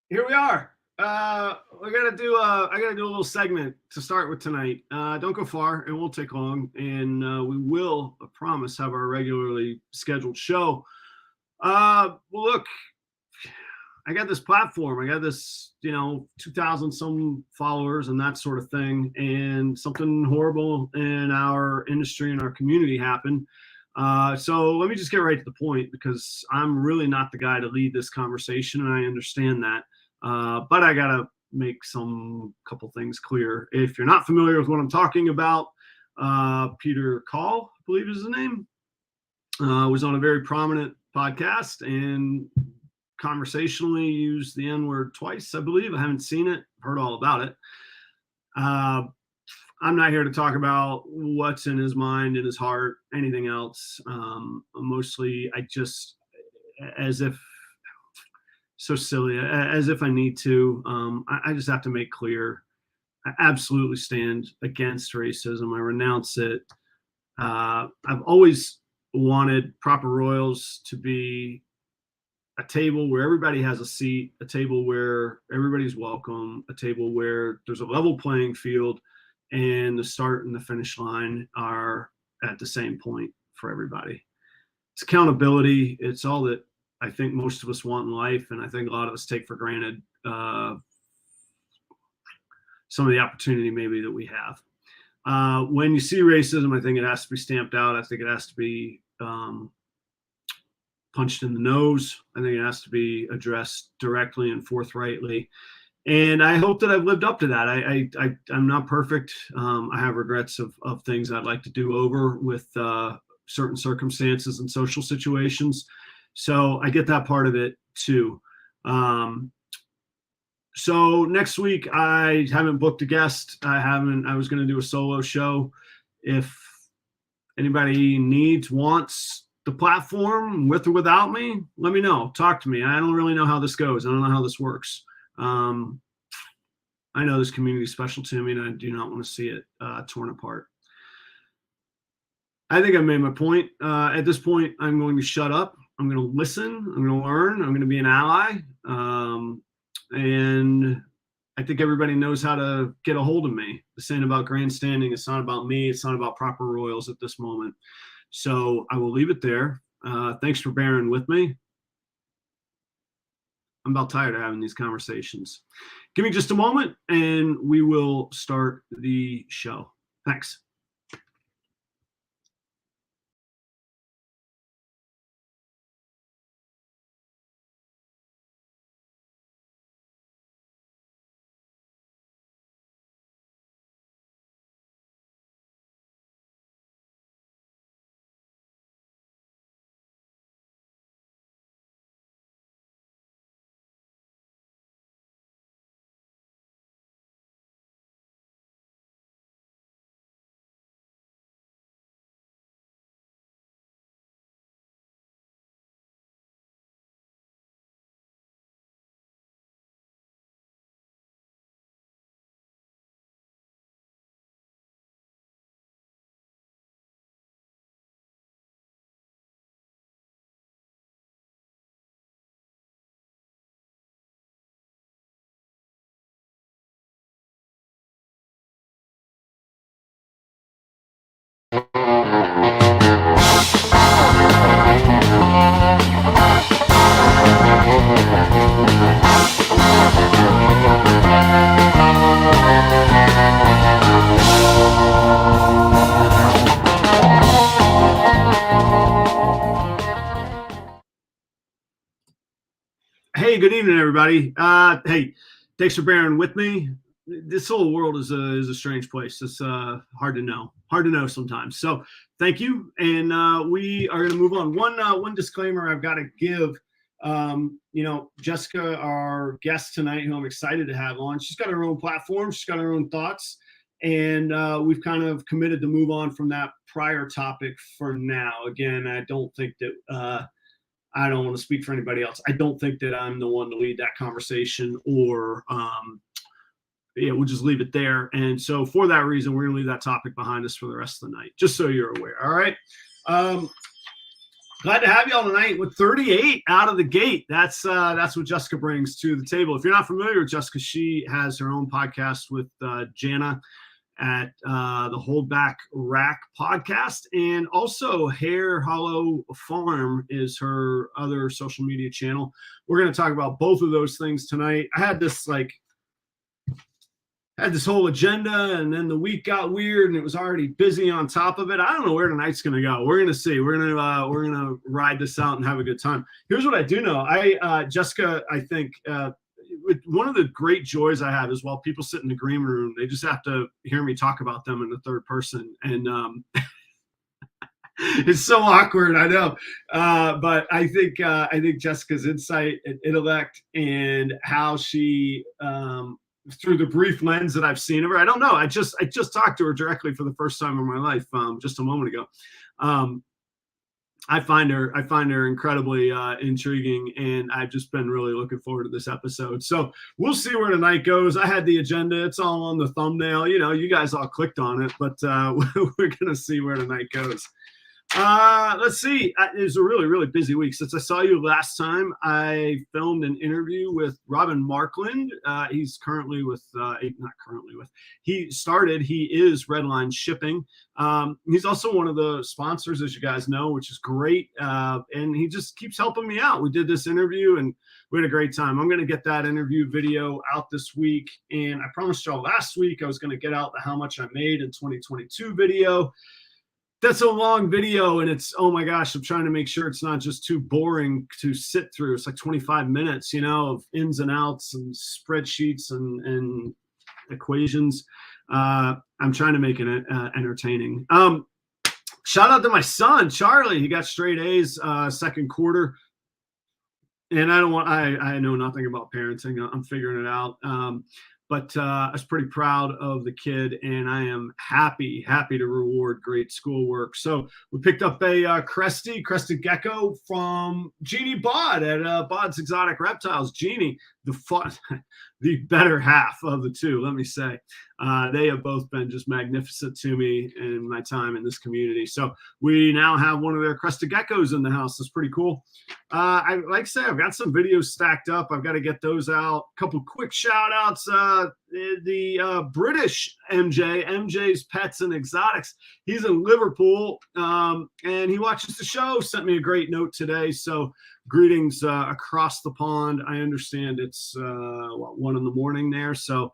Here we are. I gotta do a little segment to start with tonight. Don't go far; it won't take long, and we will, I promise, have our regularly scheduled show. Well, look, I got this platform. I got this, 2,000 some followers and that sort of thing, and something horrible in our industry and our community happened. So let me just get right to the point, because I'm really not the guy to lead this conversation, and I understand that. But I gotta make some couple things clear. If you're not familiar with what I'm talking about, Peter Call, I believe is his name, was on a very prominent podcast and conversationally used the N-word twice, I believe. I haven't seen it, heard all about it. I'm not here to talk about what's in his mind, in his heart, anything else. Mostly, I just, as if, so silly, as if I need to. I just have to make clear, I absolutely stand against racism. I renounce it. I've always wanted properroyals to be a table where everybody has a seat, a table where everybody's welcome, a table where there's a level playing field, and the start and the finish line are at the same point for everybody. It's accountability. It's all that I think most of us want in life, and I think a lot of us take for granted some of the opportunity maybe that we have. When you see racism, I think it has to be stamped out. I think it has to be punched in the nose. I think it has to be addressed directly and forthrightly. And I hope that I've lived up to that. I'm not perfect. I have regrets of things I'd like to do over with certain circumstances and social situations. So I get that part of it too. So next week, I haven't booked a guest. I was going to do a solo show. If anybody wants the platform with or without me, let me know. Talk to me. I don't really know how this goes. I don't know how this works. I know this community is special to me, and I do not want to see it torn apart. I think I've made my point. At this point, I'm going to shut up. I'm going to listen. I'm going to learn. I'm going to be an ally. And I think everybody knows how to get a hold of me. The saying about grandstanding, it's not about me. It's not about properroyals at this moment. So I will leave it there. Thanks for bearing with me. I'm about tired of having these conversations. Give me just a moment and we will start the show. Thanks. Hey, good evening, everybody. Hey, thanks for bearing with me. This whole world is a strange place. It's hard to know sometimes. So thank you. And we are going to move on. One disclaimer I've got to give. Jessica, our guest tonight, who I'm excited to have on, she's got her own platform. She's got her own thoughts. And we've kind of committed to move on from that prior topic for now. Again, I don't think that I don't want to speak for anybody else. I don't think that I'm the one to lead that conversation, or we'll just leave it there. And so for that reason, we're going to leave that topic behind us for the rest of the night, just so you're aware. All right. Glad to have you all tonight with 38 out of the gate. That's what Jessica brings to the table. If you're not familiar with Jessica, she has her own podcast with Jana at the Holdback Rack podcast, and also Hare Hollow Farm is her other social media channel. We're going to talk about both of those things tonight. I had this whole agenda, and then the week got weird and it was already busy on top of it. I don't know where tonight's going to go. We're going to see. We're going to ride this out and have a good time. Here's what I do know. Jessica, I think one of the great joys I have is while people sit in the green room, they just have to hear me talk about them in the third person. And it's so awkward, I know. But I think Jessica's insight and intellect and how she, through the brief lens that I've seen of her, I don't know. I just talked to her directly for the first time in my life just a moment ago. I find her incredibly intriguing, and I've just been really looking forward to this episode. So we'll see where tonight goes. I had the agenda; it's all on the thumbnail. You guys all clicked on it, but we're gonna see where tonight goes. Let's see. It was a really, really busy week. Since I saw you last time, I filmed an interview with Robin Markland. He's currently with, he is REDLINE shipping. He's also one of the sponsors, as you guys know, which is great. And he just keeps helping me out. We did this interview and we had a great time. I'm going to get that interview video out this week. And I promised y'all last week I was going to get out the How Much I Made in 2022 video. That's a long video, and it's, oh my gosh, I'm trying to make sure it's not just too boring to sit through. It's like 25 minutes, of ins and outs and spreadsheets and equations. I'm trying to make it entertaining. Shout out to my son, Charlie. He got straight A's second quarter. And I know nothing about parenting. I'm figuring it out. But I was pretty proud of the kid, and I am happy to reward great schoolwork. So we picked up a crested gecko from Jeannie Bod at Bod's Exotic Reptiles. Jeannie, the better half of the two, let me say. They have both been just magnificent to me in my time in this community. So we now have one of their crested geckos in the house. That's pretty cool. I like to say I've got some videos stacked up. I've got to get those out. A couple quick shout outs. The British MJ's Pets and Exotics. He's in Liverpool, and he watches the show. Sent me a great note today. So greetings across the pond. I understand it's 1 a.m. there. So,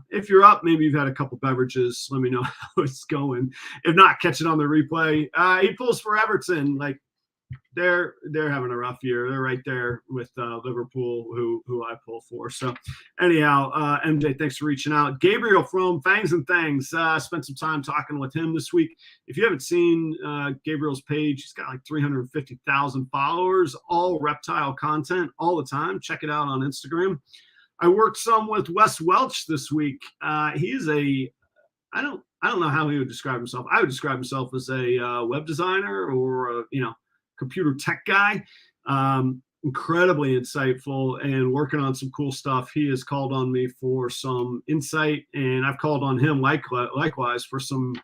if you're up, maybe you've had a couple beverages. Let me know how it's going. If not, catch it on the replay. He pulls for Everton. They're having a rough year. They're right there with Liverpool, who I pull for. So anyhow, MJ, thanks for reaching out. Gabriel from Fangs and Things, spent some time talking with him this week. If you haven't seen Gabriel's page, he's got like 350,000 followers, all reptile content all the time. Check it out on Instagram. I worked some with Wes Welch this week. He's I don't know how he would describe himself. I would describe himself as a web designer or computer tech guy. Incredibly insightful and working on some cool stuff. He has called on me for some insight, and I've called on him likewise for some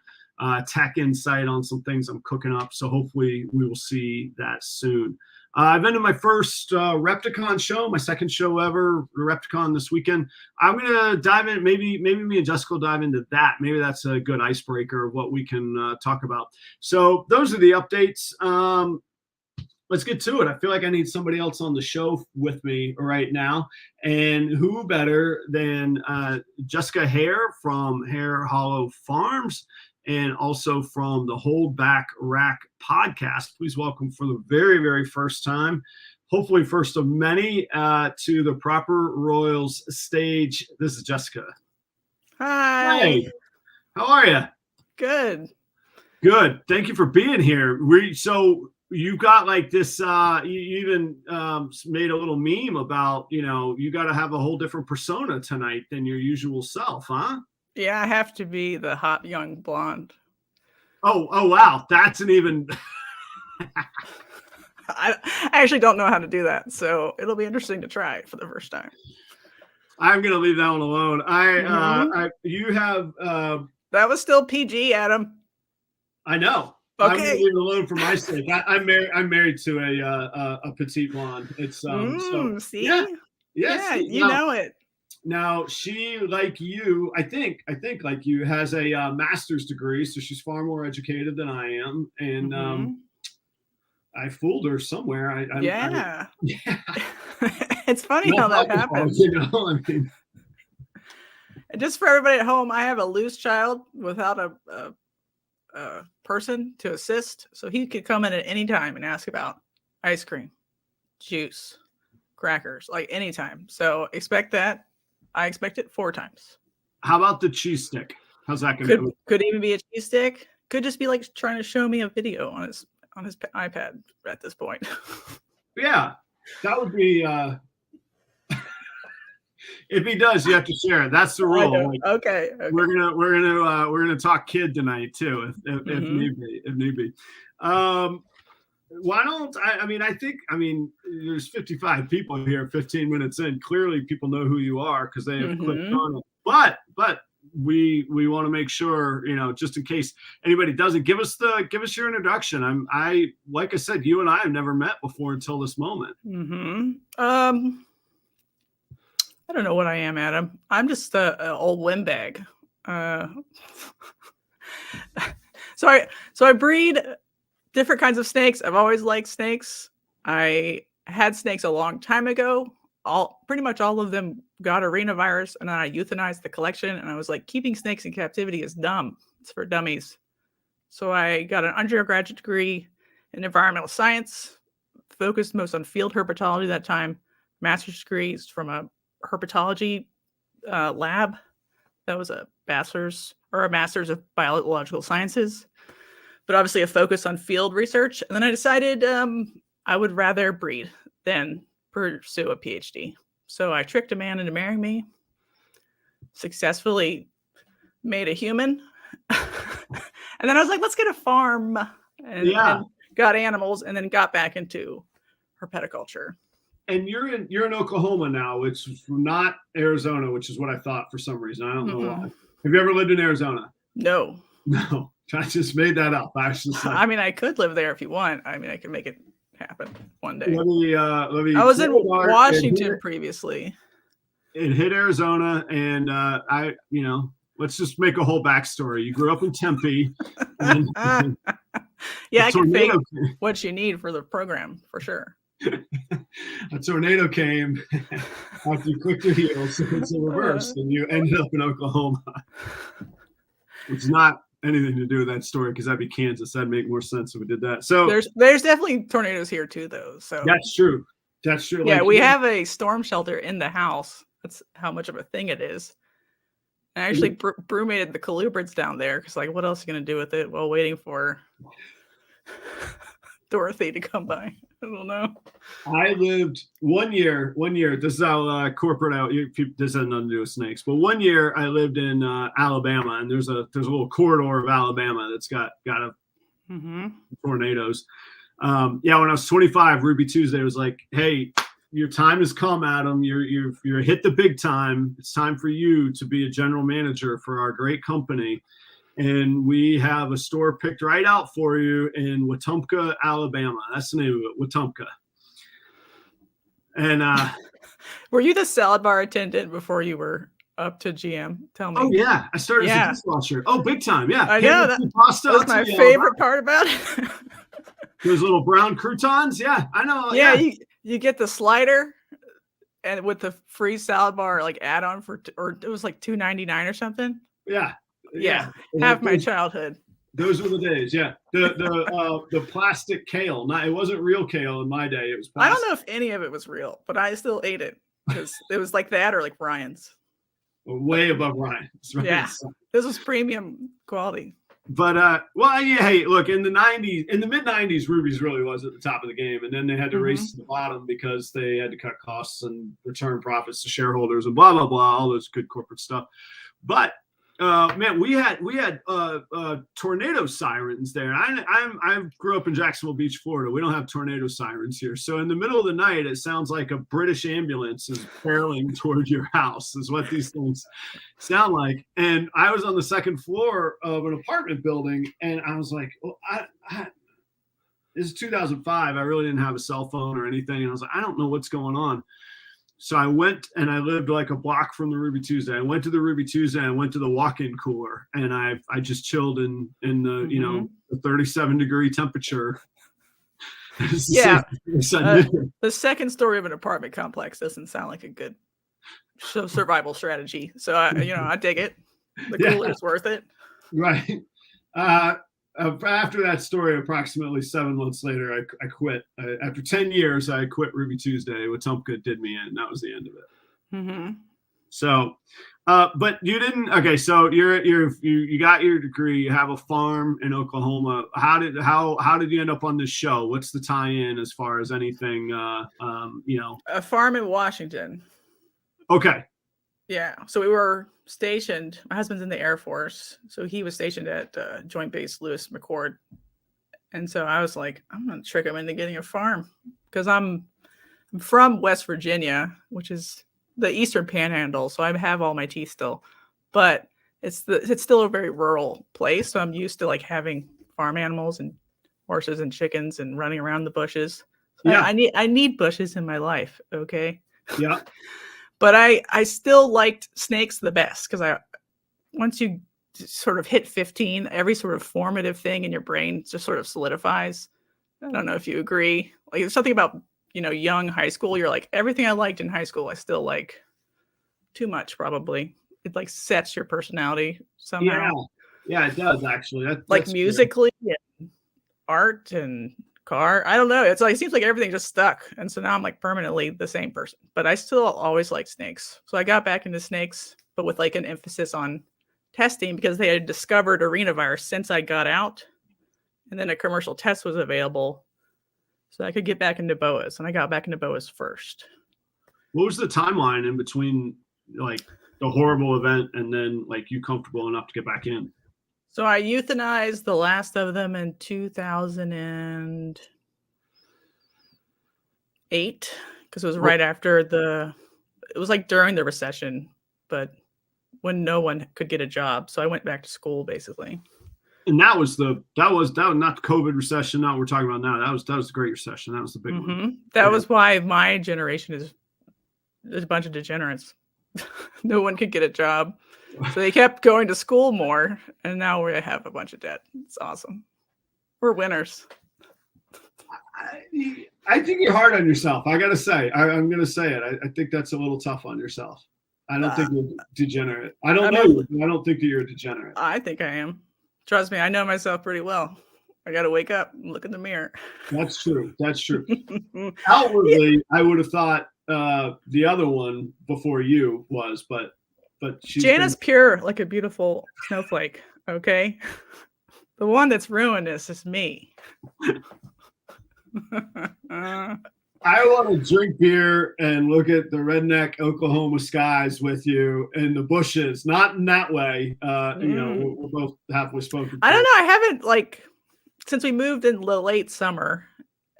tech insight on some things I'm cooking up. So hopefully we will see that soon. I've been to my first Repticon show, my second show ever, Repticon this weekend. I'm going to dive in. Maybe me and Jessica will dive into that. Maybe that's a good icebreaker of what we can talk about. So those are the updates. Let's get to it. I feel like I need somebody else on the show with me right now. And who better than Jessica Hare from Hare Hollow Farms and also from the Holdback Rack podcast. Please welcome for the very, very first time, hopefully first of many, to the properroyals stage. This is Jessica. Hi. Hey, how are you? Good. Good. Thank you for being here. So you got like this, you even made a little meme about, you got to have a whole different persona tonight than your usual self, huh? Yeah, I have to be the hot young blonde. Oh, wow. That's an even... I actually don't know how to do that, so it'll be interesting to try it for the first time. I'm going to leave that one alone. You have... that was still PG, Adam. I know. I'm gonna leave it alone for my sake. I'm married to a petite blonde. It's so see, yeah, yeah, you know it. Now she, like you, I think like you, has a master's degree, so she's far more educated than I am, and I fooled her somewhere. Yeah. Yeah. It's funny how that happens. You know, I mean, and just for everybody at home, I have a loose child without a person to assist, so he could come in at any time and ask about ice cream, juice, crackers, like anytime. So expect that. I expect it 4 times. How about the cheese stick? How's that gonna go? Could even be a cheese stick. Could just be like trying to show me a video on his iPad at this point. Yeah, that would be. If he does, you have to share it. That's the rule. Like, okay. We're gonna talk kid tonight too, if need be. Why don't I mean, there's 55 people here 15 minutes in. Clearly people know who you are because they have clicked on it. But we want to make sure, you know, just in case anybody doesn't, give us your introduction. Like I said, you and I have never met before until this moment. I don't know what I am, Adam. I'm just an old windbag. So I breed different kinds of snakes. I've always liked snakes. I had snakes a long time ago. Pretty much all of them got arenavirus, and then I euthanized the collection. And I was like, keeping snakes in captivity is dumb. It's for dummies. So I got an undergraduate degree in environmental science, focused most on field herpetology at that time. Master's degrees from a herpetology lab. That was a bachelor's or a master's of biological sciences, but obviously a focus on field research. And then I decided I would rather breed than pursue a PhD. So I tricked a man into marrying me, successfully made a human. And then I was like, let's get a farm, and got animals, and then got back into herpeticulture. And you're in Oklahoma now, which is not Arizona, which is what I thought for some reason. I don't know why. Have you ever lived in Arizona? No. I just made that up. I mean, I could live there if you want. I mean, I could make it happen one day. Let me. I was in Washington previously. It hit Arizona, and let's just make a whole backstory. You grew up in Tempe. Yeah, I can think what you need for the program for sure. A tornado came after you clicked your heels. It's a reverse, and you ended up in Oklahoma. It's not anything to do with that story because that'd be Kansas. That'd make more sense if we did that. So there's definitely tornadoes here too, though. So that's true. Yeah, we have a storm shelter in the house. That's how much of a thing it is. And I actually brumated the colubrids down there because, like, what else are you gonna do with it while waiting for Dorothy to come by? I don't know. I lived 1 year. This is how corporate out. This has nothing to do with snakes. But 1 year I lived in Alabama, and there's a little corridor of Alabama that's got tornadoes. When I was 25, Ruby Tuesday was like, "Hey, your time has come, Adam. You're hit the big time. It's time for you to be a general manager for our great company. And we have a store picked right out for you in Wetumpka, Alabama." That's the name of it, Wetumpka. And were you the salad bar attendant before you were up to GM? Tell me. Oh yeah, I started as a dishwasher. Oh, big time, yeah. I know that's my favorite part about it. Those little brown croutons, yeah, I know. Yeah, you get the slider, and with the free salad bar like add-on or it was like $2.99 or something. Yeah, half my childhood. Those were the days. Yeah, the plastic kale. It wasn't real kale in my day. It was plastic. I don't know if any of it was real, but I still ate it because it was like that or like Ryan's. Way above Ryan's. Right? Yeah, this was premium quality. But hey, look, in the mid 90s, Ruby's really was at the top of the game, and then they had to race to the bottom because they had to cut costs and return profits to shareholders and blah blah blah, all those good corporate stuff. But Man, we had tornado sirens there. I grew up in Jacksonville Beach, Florida. We don't have tornado sirens here. So in the middle of the night, it sounds like a British ambulance is barreling toward your house. Is what these things sound like. And I was on the second floor of an apartment building, and I was like, well, this is 2005. I really didn't have a cell phone or anything, and I was like, I don't know what's going on. So I went, and I lived like a block from the Ruby Tuesday. I went to the Ruby Tuesday. I went to the walk-in cooler, and I just chilled in the the 37-degree temperature. Yeah, the second story of an apartment complex doesn't sound like a good survival strategy. So I dig it. The cooler is worth it. Right. After that story, approximately 7 months later, I quit. After 10 years, I quit Ruby Tuesday. Wetumpka did me in. That was the end of it. Mm-hmm. So, but you didn't. Okay, so you got your degree. You have a farm in Oklahoma. How did you end up on this show? What's the tie-in as far as anything? A farm in Washington. Okay. Yeah. So we were stationed. My husband's in the Air Force, so he was stationed at Joint Base Lewis McChord. And so I was like, I'm gonna trick him into getting a farm because I'm from West Virginia, which is the Eastern Panhandle. So I have all my teeth still, but it's still a very rural place. So I'm used to like having farm animals and horses and chickens and running around the bushes. So yeah, I need bushes in my life. Okay. Yeah. But I still liked snakes the best because once you sort of hit 15, every sort of formative thing in your brain just sort of solidifies. I don't know if you agree. Like there's something about young high school. You're like everything I liked in high school, I still like too much. Probably it like sets your personality somehow. Yeah, it does actually. Like musically, and art and car. I don't know. It's like it seems like everything just stuck, and so now I'm like permanently the same person. But I still always liked snakes, so I got back into snakes, but with like an emphasis on testing because they had discovered arenavirus since I got out, and then a commercial test was available, so I could get back into boas, and I got back into boas first. What was the timeline in between like the horrible event and then like you comfortable enough to get back in? So I euthanized the last of them in 2008 because it was right after it was like during the recession, but when no one could get a job. So I went back to school basically. And that was not the COVID recession. Not what we're talking about now. That was the Great Recession. That was the big one. That was why my generation is a bunch of degenerates. No one could get a job. So they kept going to school more, and now we have a bunch of debt. It's awesome. We're winners. I think you're hard on yourself. I gotta say, I'm gonna say it. I think that's a little tough on yourself. I don't think you're degenerate. I don't know. I don't think that you're a degenerate. I think I am. Trust me, I know myself pretty well. I got to wake up and look in the mirror. That's true. That's true. Outwardly, I would have thought the other one before you was, but Jana's pure like a beautiful snowflake. Okay, the one that's ruined is me. I want to drink beer and look at the redneck Oklahoma skies with you in the bushes. Not in that way. We're both halfway spoken. I don't know. I haven't since we moved in the late summer.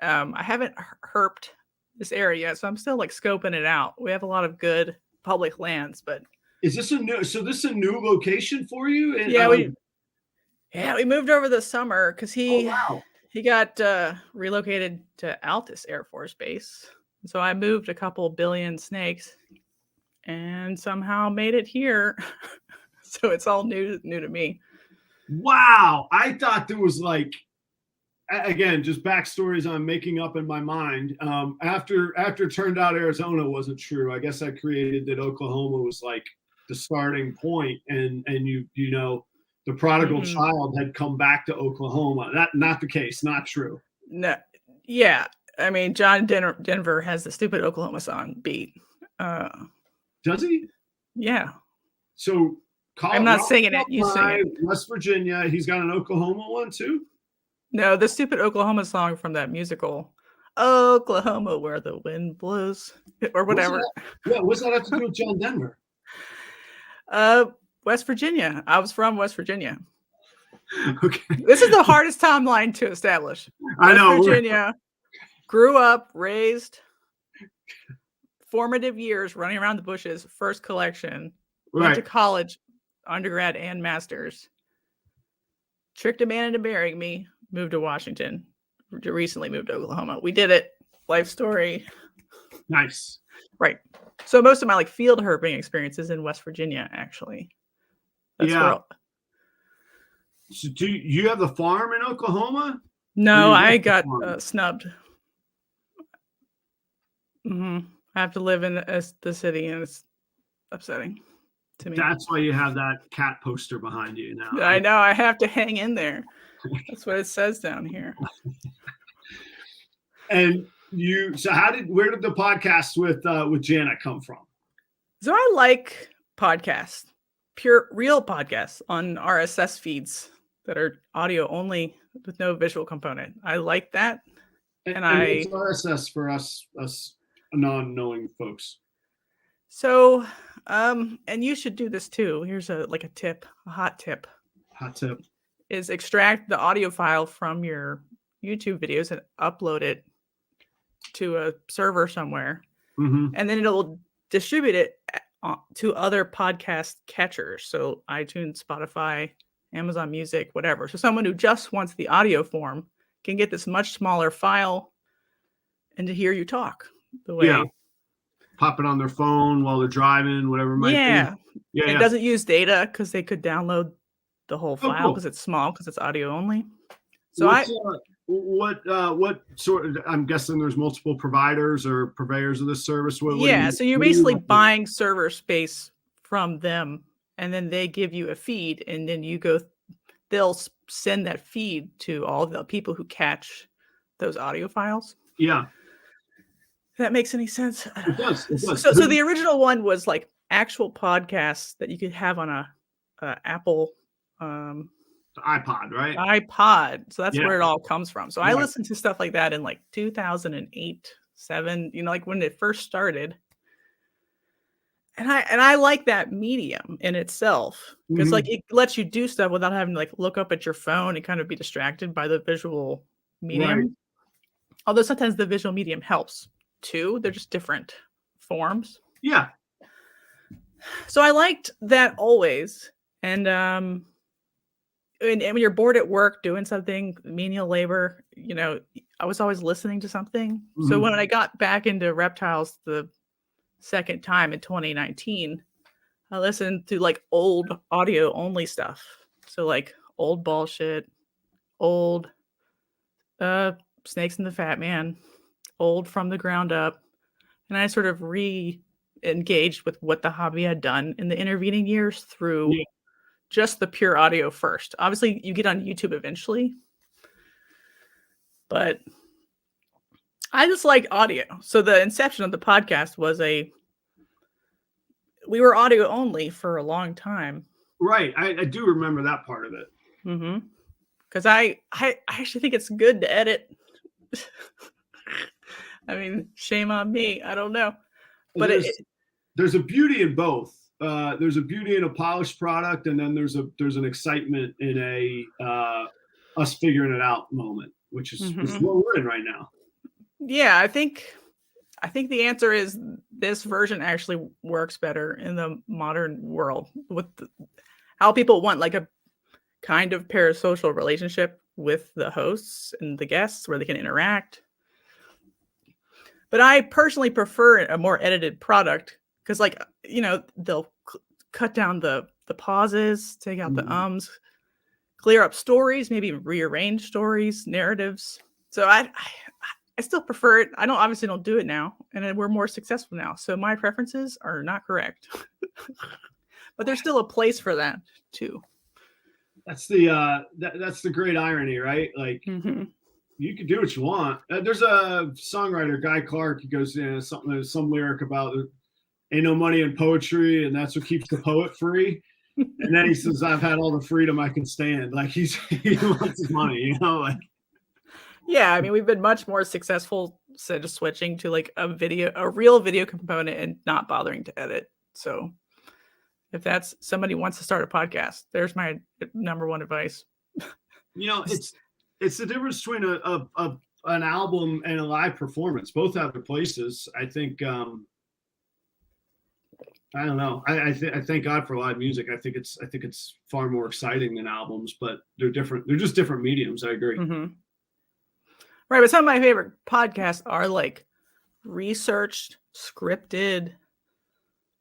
I haven't herped this area yet, so I'm still scoping it out. We have a lot of good public lands, but is this a new? So this is a new location for you? We moved over this summer because he got relocated to Altus Air Force Base. So I moved a couple billion snakes and somehow made it here. So it's all new to me. Wow. I thought there was again, just backstories I'm making up in my mind. After it turned out Arizona wasn't true, I guess I created that Oklahoma was the starting point, and the prodigal child had come back to Oklahoma. Not the case. Not true. No. Yeah. I mean, John Denver has the stupid Oklahoma song beat. Does he? Yeah. So I'm not singing it. You sing it. West Virginia. He's got an Oklahoma one too? No, the stupid Oklahoma song from that musical. Oklahoma, where the wind blows. Or whatever. What's that have to do with John Denver? West Virginia. I was from West Virginia. Okay. This is the hardest timeline to establish. I know. West Virginia, grew up, raised, formative years running around the bushes, first collection, went to Right. college, undergrad and master's, tricked a man into marrying me, moved to Washington, recently moved to Oklahoma. We did it. Life story. Nice. Right. So most of my like field herping experiences in West Virginia, actually. That's Yeah. where So do you have the farm in Oklahoma? no, you I work the got farm? snubbed. I have to live in the city, and it's upsetting to me. That's why you have that cat poster behind you now. I know. I have to hang in there. That's what it says down here. And so where did the podcast with Janet come from? So I like podcasts, real podcasts on RSS feeds that are audio only with no visual component. I like that. And what's RSS for us non-knowing folks? So, and you should do this too. Here's a tip, a hot tip. Hot tip. Is extract the audio file from your YouTube videos and upload it to a server somewhere. Mm-hmm. And then it'll distribute it to other podcast catchers. So iTunes, Spotify, Amazon Music, whatever. So someone who just wants the audio form can get this much smaller file and to hear you talk the way. Yeah. Pop it on their phone while they're driving, whatever it might be. Yeah. It doesn't use data because they could download the whole file because it's small, because it's audio only. So what sort of, I'm guessing there's multiple providers or purveyors of this service. So you're basically buying server space from them, and then they give you a feed, and then they'll send that feed to all the people who catch those audio files. Yeah. If that makes any sense? It does. So the original one was like actual podcasts that you could have on a Apple iPod, right? iPod. So that's where it all comes from. So I listened to stuff like that in like 2008, 7, like when it first started. And I like that medium in itself because like it lets you do stuff without having to like look up at your phone and kind of be distracted by the visual medium. Right. Although sometimes the visual medium helps too. They're just different forms. Yeah. So I liked that always. And when you're bored at work doing something, menial labor, I was always listening to something. Mm-hmm. So when I got back into reptiles the second time in 2019, I listened to like old audio only stuff. So like old bullshit, old Snakes and the Fat Man, old From the Ground Up. And I sort of re-engaged with what the hobby had done in the intervening years through just the pure audio first. Obviously, you get on YouTube eventually. But I just like audio. So the inception of the podcast was we were audio only for a long time. Right. I do remember that part of it. Mm-hmm. Because I actually think it's good to edit. I mean, shame on me. I don't know. But there's a beauty in both. There's a beauty in a polished product, and then there's an excitement in a us figuring it out moment, which is what we're in right now. Yeah, I think the answer is this version actually works better in the modern world with how people want like a kind of parasocial relationship with the hosts and the guests where they can interact. But I personally prefer a more edited product because, like, they'll cut down the pauses, take out the ums, clear up stories, maybe rearrange stories, narratives. So I still prefer it. I obviously don't do it now, and we're more successful now. So my preferences are not correct, but there's still a place for that too. That's the great irony, right? Like you can do what you want. There's a songwriter, Guy Clark. He goes, some lyric about ain't no money in poetry, and that's what keeps the poet free. And then he says, "I've had all the freedom I can stand." Like he wants his money, like. Yeah, I mean, we've been much more successful instead of switching to like a real video component and not bothering to edit. So if that's somebody wants to start a podcast, there's my number one advice. It's the difference between an album and a live performance. Both have their places. I think. I don't know. I thank God for live music. I think it's far more exciting than albums, but they're different. They're just different mediums. I agree. Mm-hmm. Right, but some of my favorite podcasts are like researched, scripted,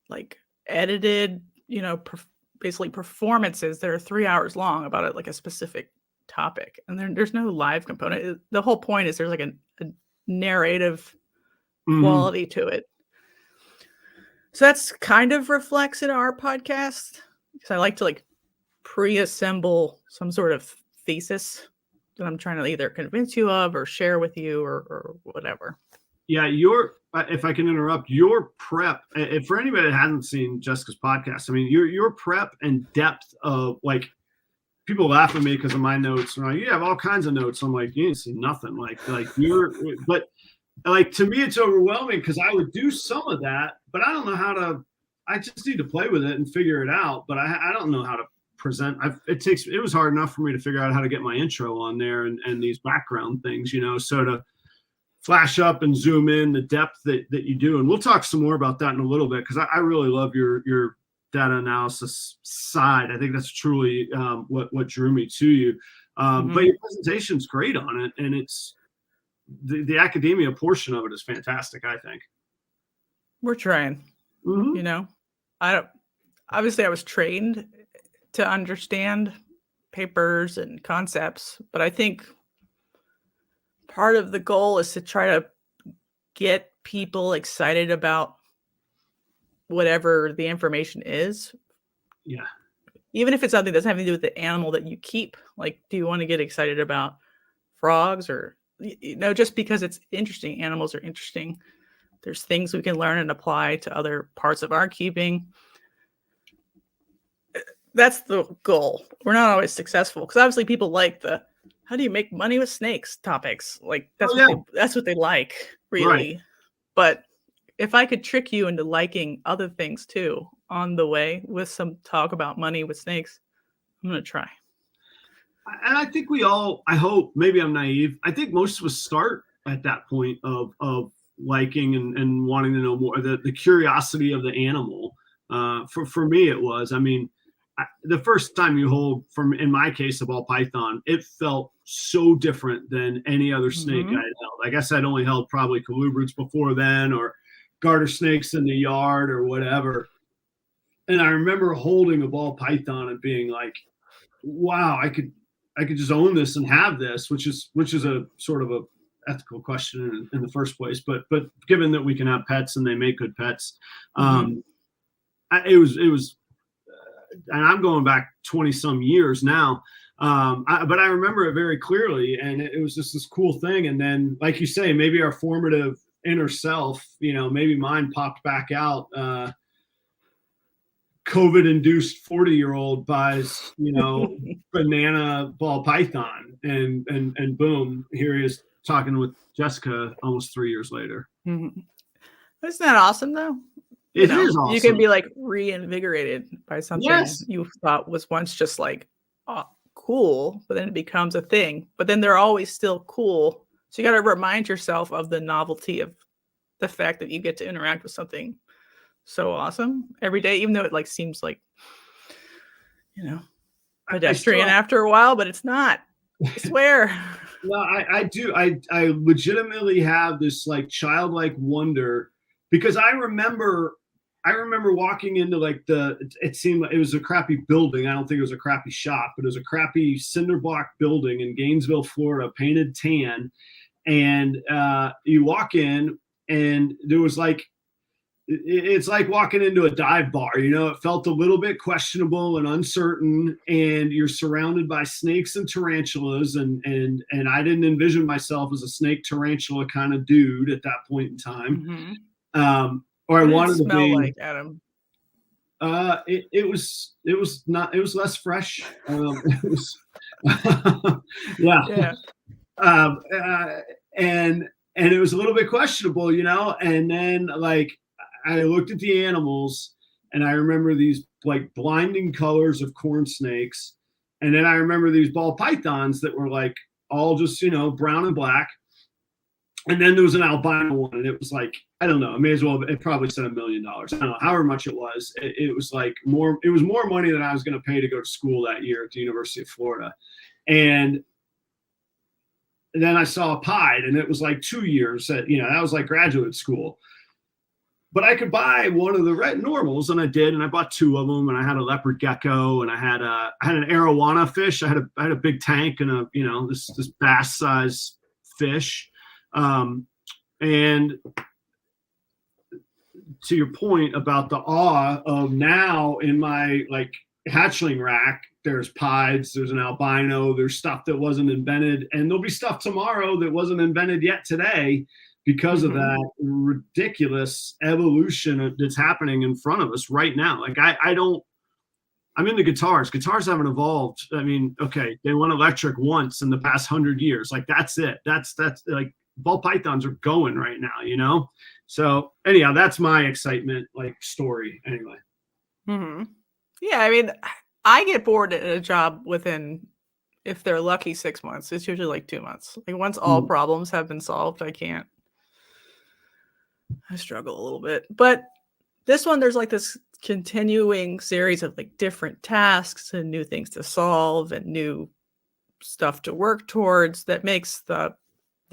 like edited. Basically performances that are 3 hours long about it, like a specific topic, and there's no live component. The whole point is there's like a narrative quality to it. So that's kind of reflects in our podcast, because I like to like pre-assemble some sort of thesis that I'm trying to either convince you of or share with you or whatever. Yeah, if I can interrupt, your prep, if for anybody that hasn't seen Jessica's podcast, I mean, your prep and depth of, like, people laugh at me because of my notes. And like, you have all kinds of notes. I'm like, you didn't see nothing. But like, to me, it's overwhelming because I would do some of that, but I don't know how to. I just need to play with it and figure it out. But I don't know how to present. It was hard enough for me to figure out how to get my intro on there and these background things, so to flash up and zoom in the depth that you do. And we'll talk some more about that in a little bit, because I really love your data analysis side. I think that's truly what drew me to you. But your presentation's great on it, and it's the academia portion of it is fantastic, I think. We're trying. Obviously I was trained to understand papers and concepts, but I think part of the goal is to try to get people excited about whatever the information is. Yeah. Even if it's something that doesn't have to do with the animal that you keep. Like, do you want to get excited about frogs, or, just because it's interesting? Animals are interesting. There's things we can learn and apply to other parts of our keeping. That's the goal. We're not always successful because obviously people like the how do you make money with snakes topics. Like that's what they like, really. Right. But if I could trick you into liking other things too on the way with some talk about money with snakes, I'm going to try. And I think we all, I hope, maybe I'm naive, I think most of us start at that point of liking and wanting to know more, the curiosity of the animal. For me, it was, I mean, the first time you hold, in my case, a ball python, it felt so different than any other snake I had held. I guess I'd only held probably colubrids before then, or garter snakes in the yard or whatever. And I remember holding a ball python and being like, wow, I could just own this and have this, which is a sort of a ethical question in the first place. But given that we can have pets and they make good pets, it was, and I'm going back 20 some years now. But I remember it very clearly, and it was just this cool thing. And then, like you say, maybe our formative inner self, maybe mine popped back out. COVID-induced 40-year-old buys, banana ball python, and boom, here he is talking with Jessica almost 3 years later. Mm-hmm. Isn't that awesome, though? It is awesome. You can be like reinvigorated by something you thought was once just like cool, but then it becomes a thing. But then they're always still cool. So you got to remind yourself of the novelty of the fact that you get to interact with something so awesome every day, even though it like seems like, pedestrian after a while, but it's not. I swear. No, I do. I legitimately have this like childlike wonder, because I remember walking into like it seemed like it was a crappy building. I don't think it was a crappy shop, but it was a crappy cinder block building in Gainesville, Florida, painted tan. And you walk in and there was like, it's like walking into a dive bar, it felt a little bit questionable and uncertain, and you're surrounded by snakes and tarantulas. And I didn't envision myself as a snake tarantula kind of dude at that point in time. Or I wanted to be like Adam. It was less fresh. It was, yeah. And it was a little bit questionable, and then like I looked at the animals And I remember these like blinding colors of corn snakes. And then I remember these ball pythons that were like all just, brown and black. And then there was an albino one, and it was like, I don't know, it probably said $1 million. I don't know, however much it was. It was like more money than I was going to pay to go to school that year at the University of Florida. And then I saw a pied, and it was like 2 years that was like graduate school. But I could buy one of the red normals, and I did, and I bought 2 of them, and I had a leopard gecko, and I had an arowana fish. I had a big tank and this bass size fish. And to your point about the awe of now in my like hatchling rack, there's pieds, there's an albino, there's stuff that wasn't invented, and there'll be stuff tomorrow that wasn't invented yet today because of that ridiculous evolution that's happening in front of us right now. Like I'm into guitars. Guitars haven't evolved. I mean, okay, they went electric once in the past 100 years. Like that's it. That's like ball pythons are going right now, So anyhow, that's my excitement, like story anyway. Yeah. I mean, I get bored at a job within, if they're lucky, 6 months. It's usually like 2 months. Like once all problems have been solved, I struggle a little bit, but this one, there's like this continuing series of like different tasks and new things to solve and new stuff to work towards that makes the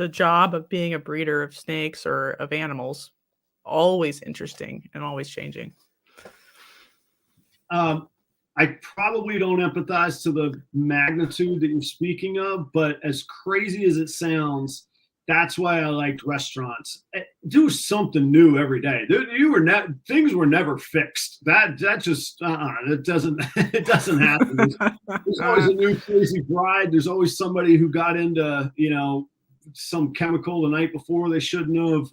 job of being a breeder of snakes or of animals always interesting and always changing. I probably don't empathize to the magnitude that you're speaking of, but as crazy as it sounds, that's why I liked restaurants. Do something new every day. Things were never fixed. That just it doesn't happen. There's always a new crazy bride. There's always somebody who got into some chemical the night before they shouldn't have.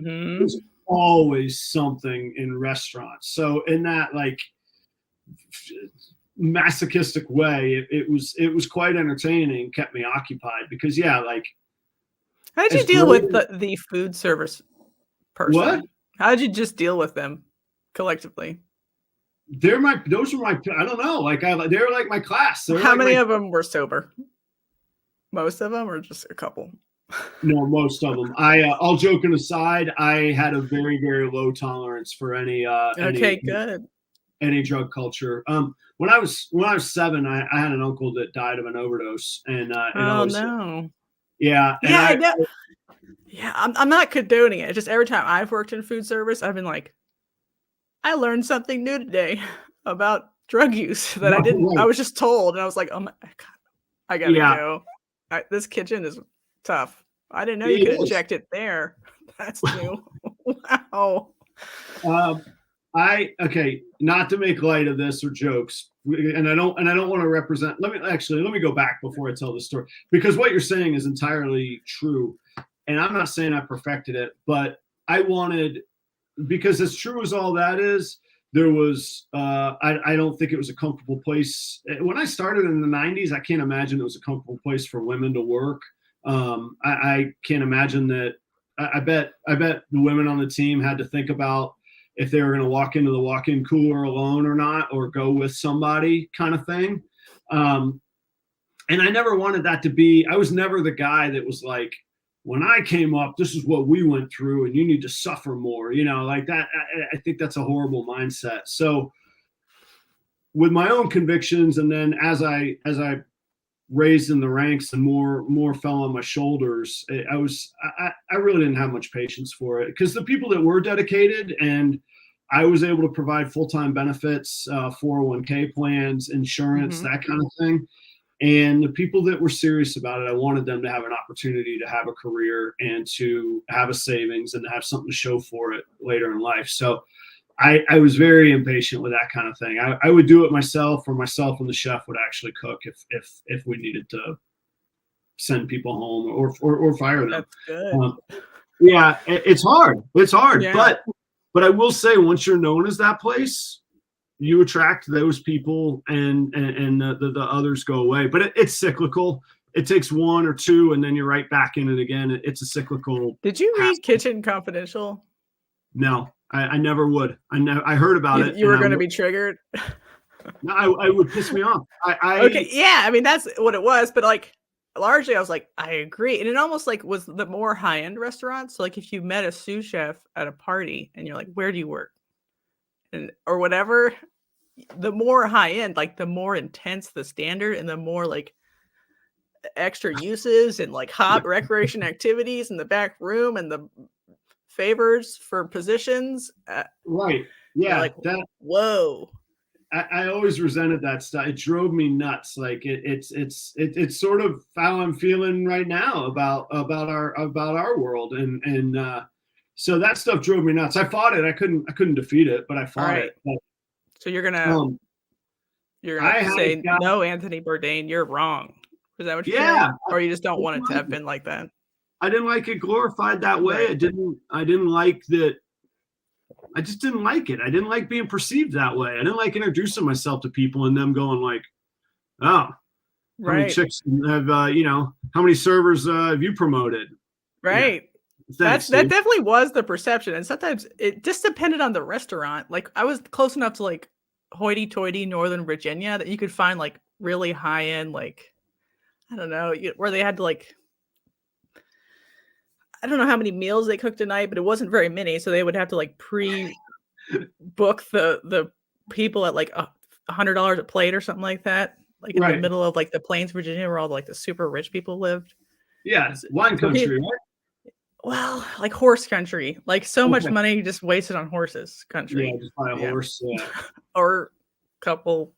There's always something in restaurants. So in that like masochistic way, it was quite entertaining, kept me occupied because like. How did you deal with the food service person? What? How did you just deal with them collectively? Those were my, I don't know, like they were like my class. How many of them were sober? Most of them, or just a couple? No, most of them. All joking aside, I had a very, very low tolerance for any drug culture. When I was 7, I had an uncle that died of an overdose, and no. Yeah. I know. Yeah, I'm not condoning it. Just every time I've worked in food service, I've been like, I learned something new today about drug use that I didn't. Right. I was just told, and I was like, oh my God, I gotta go. This kitchen is tough. I didn't know you could inject it there. That's new. Wow. Not to make light of this or jokes, and I don't want to represent. Let me go back before I tell the story, because what you're saying is entirely true, and I'm not saying I perfected it, but I wanted, because as true as all that is, there was I don't think it was a comfortable place when I started in the 90s. I can't imagine it was a comfortable place for women to work. I can't imagine that. I bet the women on the team had to think about if they were going to walk into the walk-in cooler alone or not, or go with somebody kind of thing. And I never wanted that to be, I was never the guy that was like, when I came up, this is what we went through and you need to suffer more, like that. I think that's a horrible mindset. So with my own convictions, and then as I raised in the ranks and more fell on my shoulders, I really didn't have much patience for it, because the people that were dedicated, and I was able to provide full-time benefits, 401k plans, insurance, that kind of thing. And the people that were serious about it, I wanted them to have an opportunity to have a career and to have a savings and to have something to show for it later in life. So I was very impatient with that kind of thing. I would do it myself, or myself and the chef would actually cook if we needed to send people home or fire them. That's good. It's hard. It's hard. Yeah. But I will say, once you're known as that place, you attract those people, and the others go away. But it's cyclical. It takes 1 or 2, and then you're right back in it again. It's a cyclical. Did you read Kitchen Confidential? No, I never would. I heard about it. You were going to be triggered. No, I would piss me off. Okay, yeah, I mean that's what it was, but like largely I was like, I agree. And it almost like was the more high-end restaurants. So like if you met a sous chef at a party and you're like, where do you work? And or whatever, the more high-end, like the more intense the standard and the more like extra uses and like hot recreation activities in the back room and the favors for positions. Right. Yeah. Like, that whoa. I always resented that stuff. It drove me nuts. Like it's sort of how I'm feeling right now about our world. And so that stuff drove me nuts. I fought it. I couldn't defeat it, but I fought it. But, so you're gonna say no, Anthony Bourdain, you're wrong. Is that what you're saying? Or you just don't want it to have been like that? I didn't like it glorified that way. I didn't like that. I just didn't like it. I didn't like being perceived that way. I didn't like introducing myself to people and them going like, "Oh, how many chicks have how many servers have you promoted?" Right. Yeah. That definitely was the perception, and sometimes it just depended on the restaurant. Like I was close enough to like hoity-toity Northern Virginia that you could find like really high end, like I don't know, where they had to like. I don't know how many meals they cooked a night, but it wasn't very many. So they would have to like pre-book the people at like $100 a plate or something like that. Like in the middle of like the Plains, Virginia, where all like the super rich people lived. Yeah, wine country, right? Well, like horse country. Like so much money just wasted on horses country. Yeah, just buy a horse. Yeah. Or a couple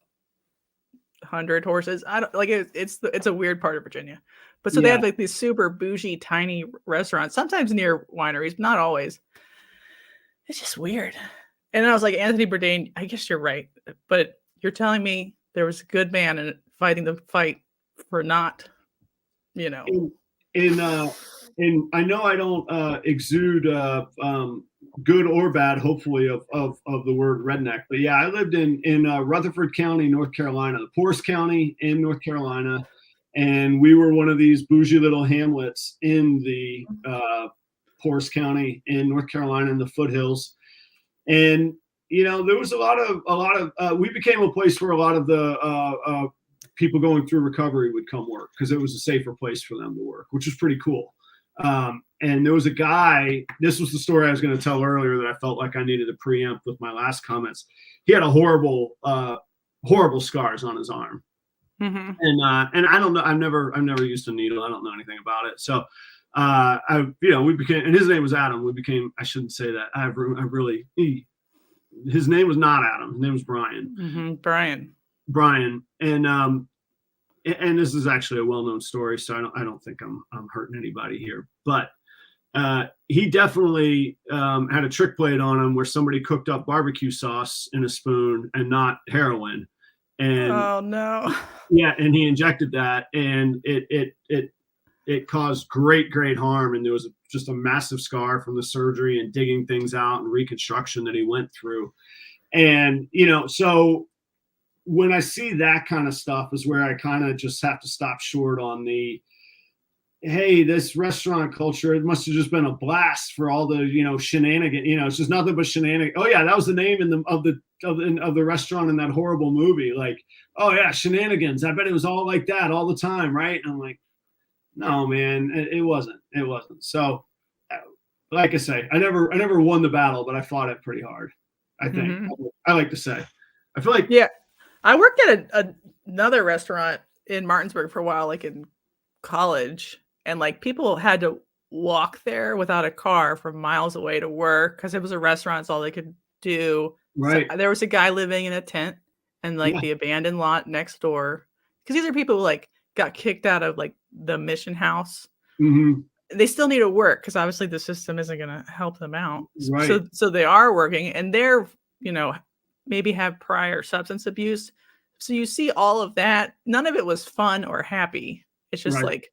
100 horses. I don't like it's a weird part of Virginia. But so they have like these super bougie, tiny restaurants, sometimes near wineries, but not always. It's just weird. And I was like, Anthony Bourdain, I guess you're right. But you're telling me there was a good man in fighting the fight for not, And I know I don't exude good or bad, hopefully, of the word redneck. But yeah, I lived in Rutherford County, North Carolina, the poorest county in North Carolina. And we were one of these bougie little hamlets in the poorest county in North Carolina in the foothills. And, there was a lot of we became a place where a lot of the people going through recovery would come work because it was a safer place for them to work, which was pretty cool. And there was a guy, this was the story I was going to tell earlier that I felt like I needed to preempt with my last comments. He had a horrible scars on his arm. Mm-hmm. And I don't know. I've never used a needle. I don't know anything about it. So, we became, and his name was Adam. I shouldn't say that. His name was not Adam. His name was Brian. Mm-hmm. Brian. And this is actually a well-known story. So I don't think I'm hurting anybody here, but, he definitely, had a trick played on him where somebody cooked up barbecue sauce in a spoon and not heroin. And oh no. Yeah, and he injected that, and it caused great harm, and there was just a massive scar from the surgery and digging things out and reconstruction that he went through. And so when I see that kind of stuff is where I kind of just have to stop short on the, hey, this restaurant culture, it must have just been a blast for all the shenanigans. It's just nothing but shenanigans. Oh yeah, that was the name of the restaurant in that horrible movie. Like, oh yeah, shenanigans. I bet it was all like that all the time, right? And I'm like, no, man, it wasn't. It wasn't. So, like I say, I never won the battle, but I fought it pretty hard. I think. Mm-hmm. I like to say. I feel like. Yeah, I worked at another restaurant in Martinsburg for a while, like in college. And like people had to walk there without a car from miles away to work because it was a restaurant. It's all they could do. Right. So there was a guy living in a tent and like the abandoned lot next door. Because these are people who like got kicked out of like the mission house. Mm-hmm. They still need to work because obviously the system isn't going to help them out. Right. So they are working and they're, maybe have prior substance abuse. So you see all of that. None of it was fun or happy. It's just like,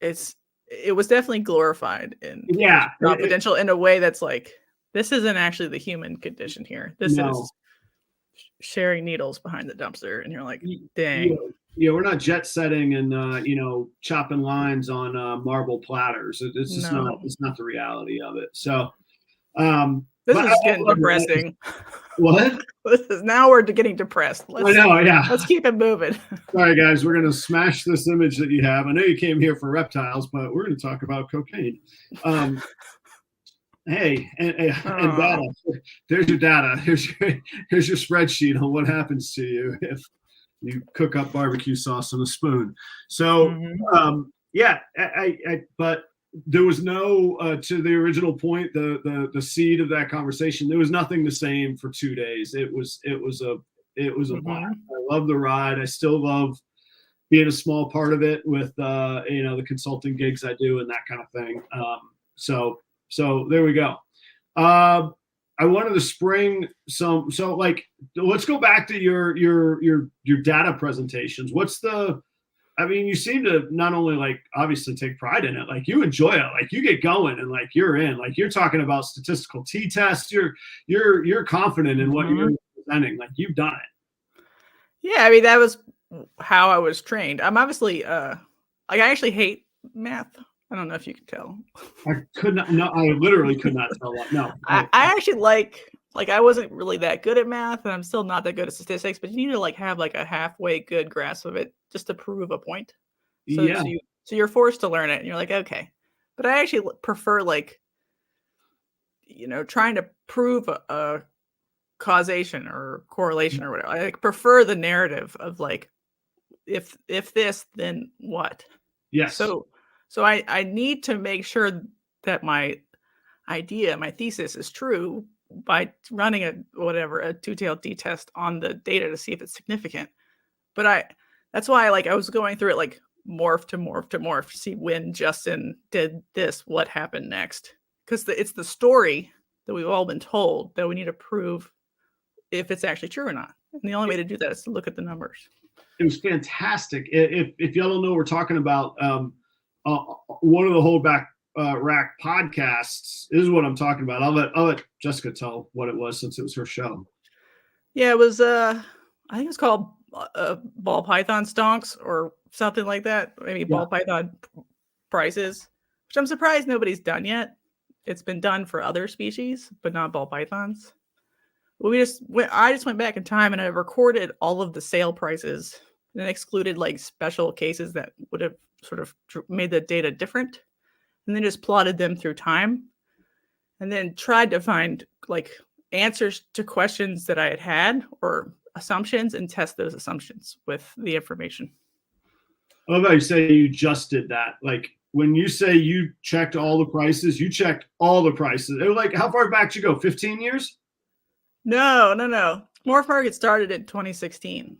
it was definitely glorified and confidential in a way that's like, this isn't actually the human condition here. This is sharing needles behind the dumpster. And you're like, dang. Yeah, we're not jet setting and, chopping lines on marble platters. It's just it's not the reality of it. So, This but is getting depressing. What? Now we're getting depressed. I know, yeah. Let's keep it moving. Sorry, guys. We're going to smash this image that you have. I know you came here for reptiles, but we're going to talk about cocaine. Hey, and data. There's your data. Here's your spreadsheet on what happens to you if you cook up barbecue sauce on a spoon. So, yeah, but there was no to the original point, the seed of that conversation. There was nothing the same for 2 days. It was a blast. I love the ride. I still love being a small part of it with the consulting gigs I do and that kind of thing. So there we go. I wanted to spring some. So let's go back to your data presentations. You seem to not only obviously take pride in it, you enjoy it, you get going and you're in, you're talking about statistical t-tests. You're confident in what you're presenting. You've done it. Yeah. I mean, that was how I was trained. I'm obviously, I actually hate math. I don't know if you can tell. I could not. No, I literally could not tell that. No. I actually I wasn't really that good at math, and I'm still not that good at statistics, but you need to have a halfway good grasp of it just to prove a point. So, yeah. So you're forced to learn it, and you're like, okay. But I actually prefer trying to prove a causation or correlation or whatever. I prefer the narrative of if this, then what? Yes. So I need to make sure that my idea, my thesis is true by running a two-tailed t-test on the data to see if it's significant. But that's why I was going through it morph to morph to morph to see when Justin did this, what happened next. Because it's the story that we've all been told that we need to prove if it's actually true or not. And the only way to do that is to look at the numbers. It was fantastic. If y'all don't know what we're talking about, one of the Holdback Rack podcasts is what I'm talking about. I'll let Jessica tell what it was since it was her show. Yeah, it was I think it was called ball python stonks or something like that. Maybe ball python prices, which I'm surprised nobody's done yet. It's been done for other species, but not ball pythons. I just went back in time and I recorded all of the sale prices and excluded special cases that would have sort of made the data different, and then just plotted them through time, and then tried to find answers to questions that I had or assumptions and test those assumptions with the information. I love how you say you just did that. When you say you checked all the prices, you checked all the prices. It was how far back did you go? 15 years? No. Morph Market started in 2016.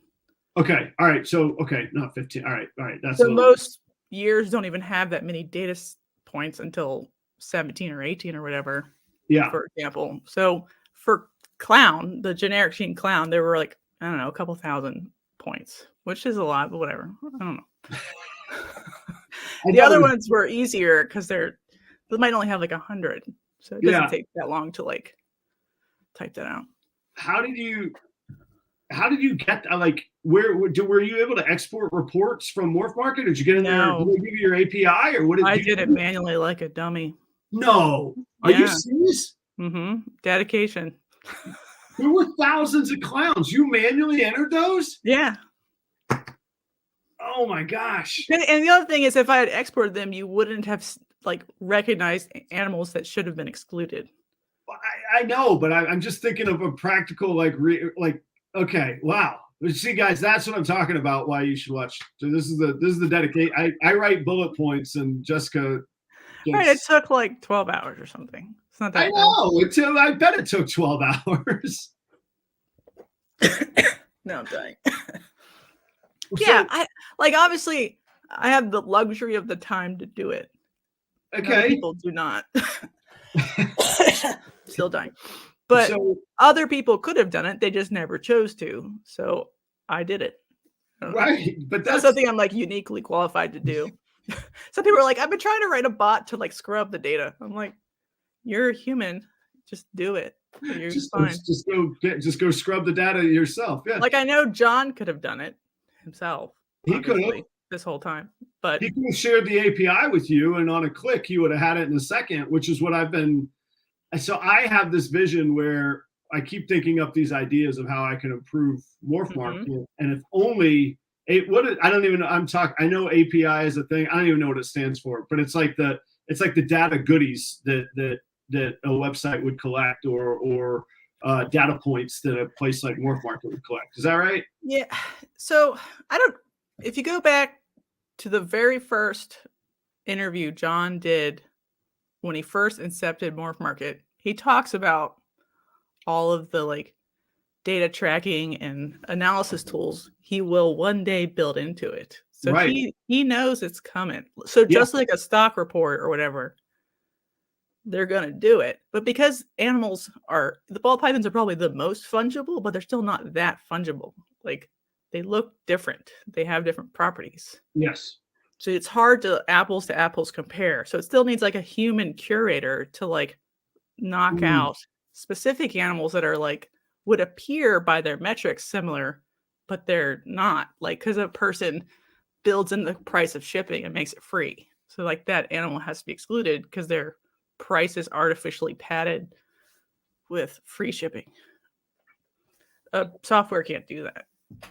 Okay. All right. So, not 15. All right. That's so most years don't even have that many data points until 17 or 18 or whatever. Yeah. For example. So for clown, the generic gene clown, there were I don't know, a couple thousand points, which is a lot, but whatever. I don't know. The other ones were easier because they might only have 100. So it doesn't take that long to type that out. How did you get were you able to export reports from Morph Market? Did you get in there? Did they give you your API or what? I did it manually like a dummy. No, are you serious? Dedication. There were thousands of clowns. You manually entered those? Yeah. Oh my gosh. And the other thing is, if I had exported them, you wouldn't have recognized animals that should have been excluded. I know, but I'm just thinking of a practical okay, wow. See, guys, that's what I'm talking about. Why you should watch. So this is the dedication. I write bullet points, and Jessica. Right, it took 12 hours or something. It's not that. I know. I bet it took 12 hours. No, I'm dying. Yeah, I obviously I have the luxury of the time to do it. Okay. Other people do not. Still dying. But other people could have done it. They just never chose to. So I did it. Right. But that's something I'm uniquely qualified to do. Some people are I've been trying to write a bot to scrub the data. I'm you're a human. Just do it. You're fine. Just go scrub the data yourself. Yeah. I know John could have done it himself. He could have this whole time. But he could have shared the API with you, and on a click, he would have had it in a second, which is what I've been so I have this vision where I keep thinking up these ideas of how I can improve morph market, and if only I don't even know. I know API is a thing. I don't even know what it stands for, but it's like the data goodies that a website would collect, or data points that a place like Morph Market would collect. Is that right? Yeah. So if you go back to the very first interview John did when he first incepted Morph Market, he talks about all of the like data tracking and analysis tools he will one day build into it. So right. he knows it's coming. So just like a stock report or whatever, they're going to do it. But because the ball pythons are probably the most fungible, but they're still not that fungible. Like they look different. They have different properties. Yes. So it's hard to apples compare. So it still needs like a human curator to like knock out specific animals that are like would appear by their metrics similar, but they're not, like, because a person builds in the price of shipping and makes it free. So like that animal has to be excluded because their price is artificially padded with free shipping. Software can't do that.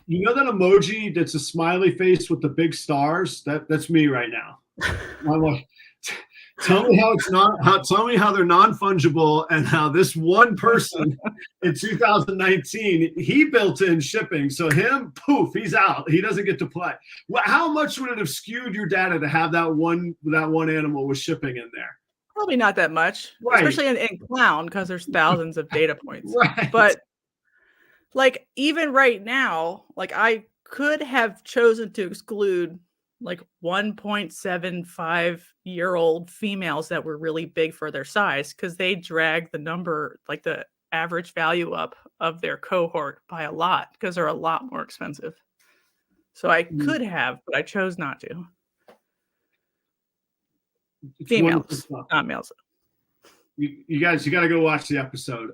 You know that emoji that's a smiley face with the big stars? That's me right now. I'm like, tell me how it's not. Tell me how they're non-fungible, and how this one person in 2019 he built in shipping. So him, poof, he's out. He doesn't get to play. How much would it have skewed your data to have that one animal with shipping in there? Probably not that much, right. Especially in clown, because there's thousands of data points. Right. But like even right now, like I could have chosen to exclude like 1.75-year-old females that were really big for their size because they drag the number, like the average value up of their cohort by a lot because they're a lot more expensive. So I could have, but I chose not to. Females, not males. You guys, you got to go watch the episode.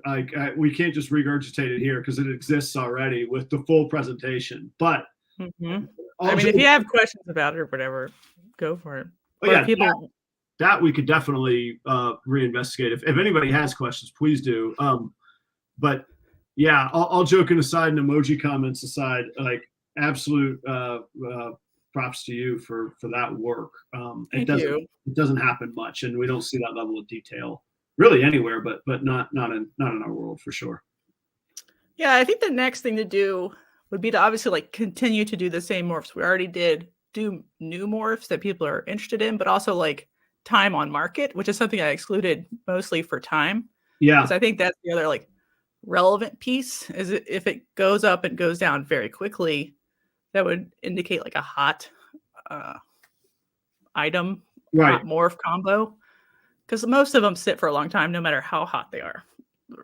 We can't just regurgitate it here because it exists already with the full presentation. But I mean, if you have questions about it or whatever, go for it. Oh, yeah, that we could definitely reinvestigate. If anybody has questions, please do. But yeah, all joking aside and emoji comments aside, like absolute props to you for that work. It doesn't happen much, and we don't see that level of detail really anywhere, but not in our world for sure. Yeah, I think the next thing to do would be to obviously like continue to do the same morphs. We already did do new morphs that people are interested in, but also like time on market, which is something I excluded mostly for time. Yeah. Because I think that's the other like relevant piece is if it goes up and goes down very quickly, that would indicate like a hot item, right. Hot morph combo. Because most of them sit for a long time, no matter how hot they are.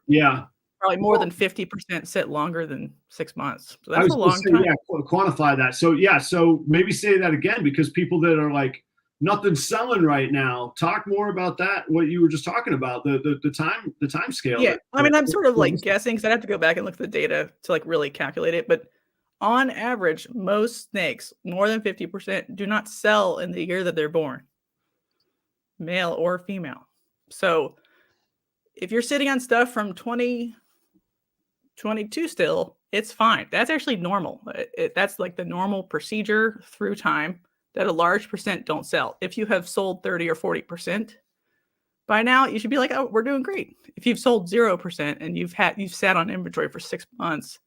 Yeah. Probably more than 50% sit longer than 6 months. So that's a long time. Yeah, quantify that. So yeah, so maybe say that again, because people that are like nothing's selling right now, talk more about that. What you were just talking about, the time scale. Yeah, I mean, I'm sort of like guessing because I'd have to go back and look at the data to like really calculate it. But on average, most snakes, more than 50%, do not sell in the year that they're born, male or female. So if you're sitting on stuff from 2022 still, it's fine. That's actually normal. That's like the normal procedure through time that a large percent don't sell. If you have sold 30 or 40%, by now you should be like, oh, we're doing great. If you've sold 0% and you've sat on inventory for 6 months,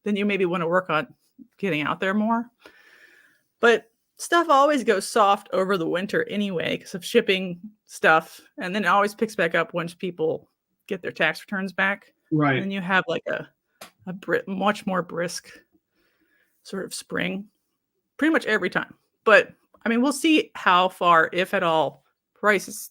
then you maybe want to work on getting out there more. But stuff always goes soft over the winter anyway because of shipping stuff. And then it always picks back up once people get their tax returns back. Right. And you have like a much more brisk sort of spring pretty much every time. But I mean, we'll see how far, if at all, prices,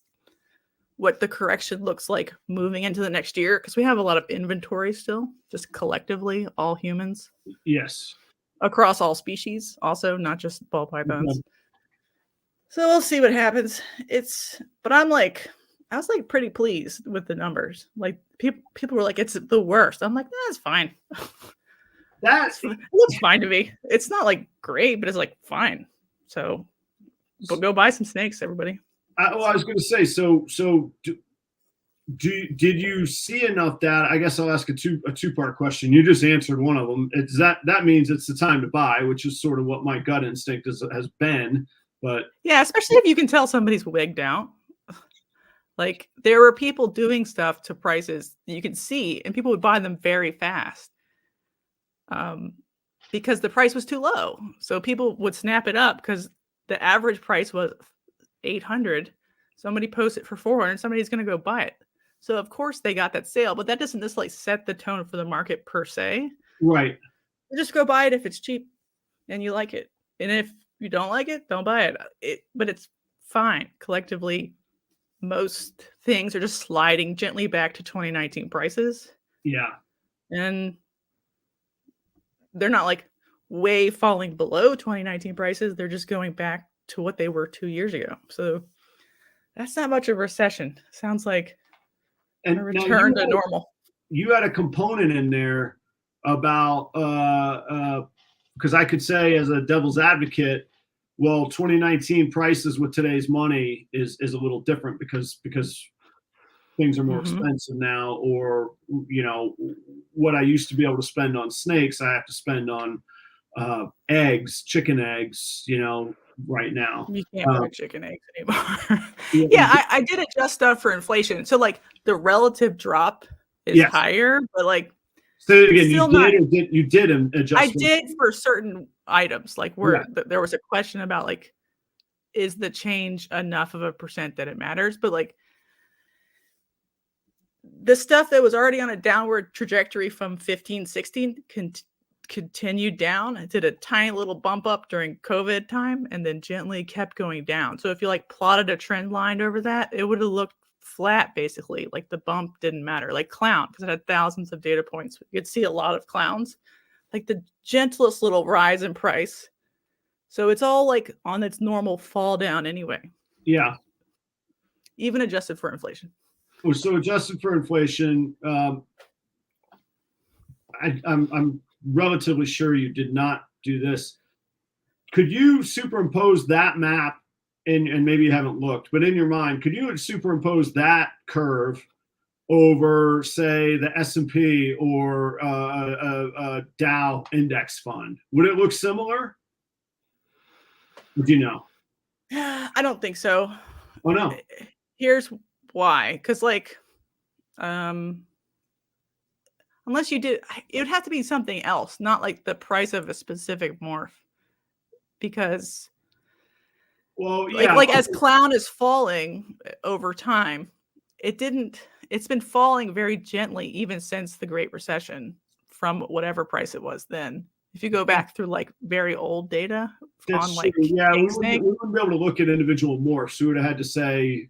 what the correction looks like moving into the next year, because we have a lot of inventory still, just collectively, all humans. Yes. Across all species, also, not just ball pythons. So we'll see what happens. But I was like pretty pleased with the numbers. Like people were like, it's the worst. I'm like, that's fine. It looks fine to me. It's not like great, but it's like fine. So go buy some snakes, everybody. I was going to say, Did you see enough data? I guess I'll ask a two-part question. You just answered one of them. It's that means it's the time to buy, which is sort of what my gut instinct has been. But yeah, especially if you can tell somebody's wigged out. Like there were people doing stuff to prices you could see, and people would buy them very fast, because the price was too low. So people would snap it up because the average price was 800. Somebody posts it for 400. Somebody's going to go buy it. So of course they got that sale, but that doesn't necessarily set the tone for the market per se. right. Just go buy it if it's cheap and you like it, and if you don't like it, don't buy it. But it's fine. Collectively, most things are just sliding gently back to 2019 prices. Yeah. And they're not like way falling below 2019 prices. They're just going back to what they were 2 years ago. So that's not much of a recession. Sounds like a return to normal. You had a component in there about because I could say as a devil's advocate, well, 2019 prices with today's money is a little different because things are more expensive now, or what I used to be able to spend on snakes, I have to spend on eggs, chicken eggs, right now. You can't buy chicken eggs anymore. I did adjust stuff for inflation. So like the relative drop is higher, but like so again, you did adjust. I did for certain items, like where there was a question about like, is the change enough of a percent that it matters? But like the stuff that was already on a downward trajectory from 15, 16 continued down. It did a tiny little bump up during COVID time and then gently kept going down. So if you like plotted a trend line over that, it would have looked flat basically. Like the bump didn't matter. Like clown, because it had thousands of data points. You could see a lot of clowns, like the gentlest little rise in price. So it's all like on its normal fall down anyway. Yeah. Even adjusted for inflation. So adjusted for inflation, I'm relatively sure you did not do this. Could you superimpose that map, and maybe you haven't looked, but in your mind, could you superimpose that curve over, say, the S&P or a Dow index fund? Would it look similar? Do you know? I don't think so. Oh, no. Here's why. Because like, unless you did, it would have to be something else, not like the price of a specific morph. Because, like as clown is falling over time, it's been falling very gently even since the Great Recession from whatever price it was then. If you go back through like very old data on like we wouldn't be able to look at individual morphs. We would have had to say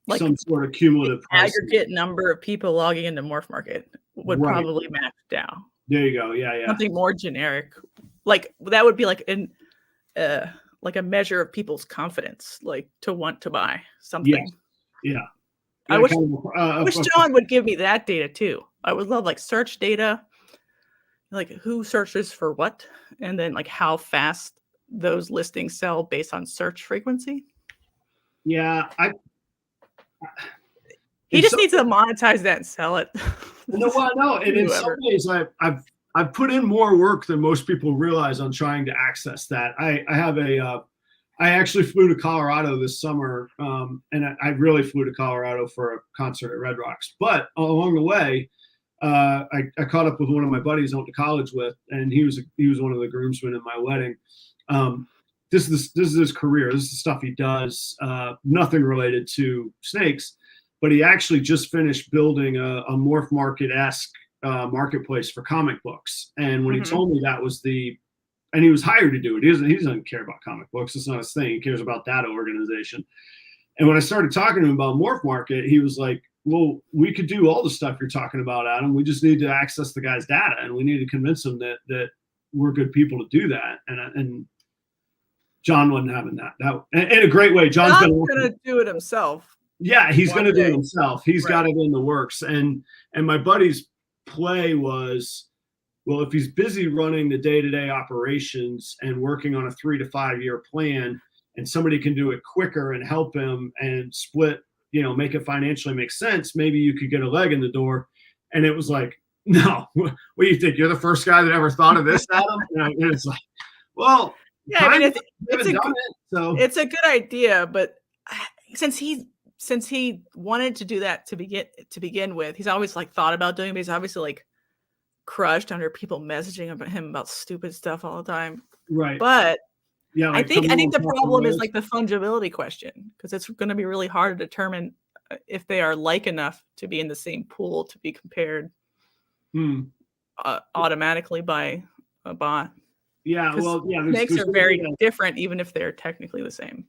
like some sort of cumulative aggregate number of people logging into Morph Market would probably match Dow. There you go. Yeah. Something more generic, like that would be like like a measure of people's confidence, like to want to buy something. Yeah. I wish John would give me that data too. I would love like search data, like who searches for what, and then like how fast those listings sell based on search frequency. Yeah, he just needs to monetize that and sell it. No, and in some ways, I've put in more work than most people realize on trying to access that. I actually flew to Colorado this summer, and I really flew to Colorado for a concert at Red Rocks. But along the way, I caught up with one of my buddies I went to college with, and he was one of the groomsmen in my wedding. This is his career. This is the stuff he does. Nothing related to snakes, but he actually just finished building a Morph Market-esque marketplace for comic books. And when he told me that was and he was hired to do it. He doesn't care about comic books. It's not his thing. He cares about data organization. And when I started talking to him about Morph Market, he was like, well, we could do all the stuff you're talking about, Adam. We just need to access the guy's data, and we need to convince him that we're good people to do that. And John wasn't having that. In a great way. John's going to do it himself. Yeah, he's going to do it himself. He's got it in the works. And my buddy's play was, well, if he's busy running the day-to-day operations and working on a 3 to 5 year plan, and somebody can do it quicker and help him and split make it financially make sense, maybe you could get a leg in the door. And it was like, no, what do you think? You're the first guy that ever thought of this, Adam? And it's like, well, yeah, I mean, it's a good idea, but since he wanted to do that to begin with, he's always like thought about doing it, but he's obviously like crushed under people messaging about him about stupid stuff all the time. Right. But yeah, like I think the problem is like the fungibility question, because it's going to be really hard to determine if they are like enough to be in the same pool to be compared automatically by a bot. Yeah, well, yeah. Snakes are very different, even if they're technically the same.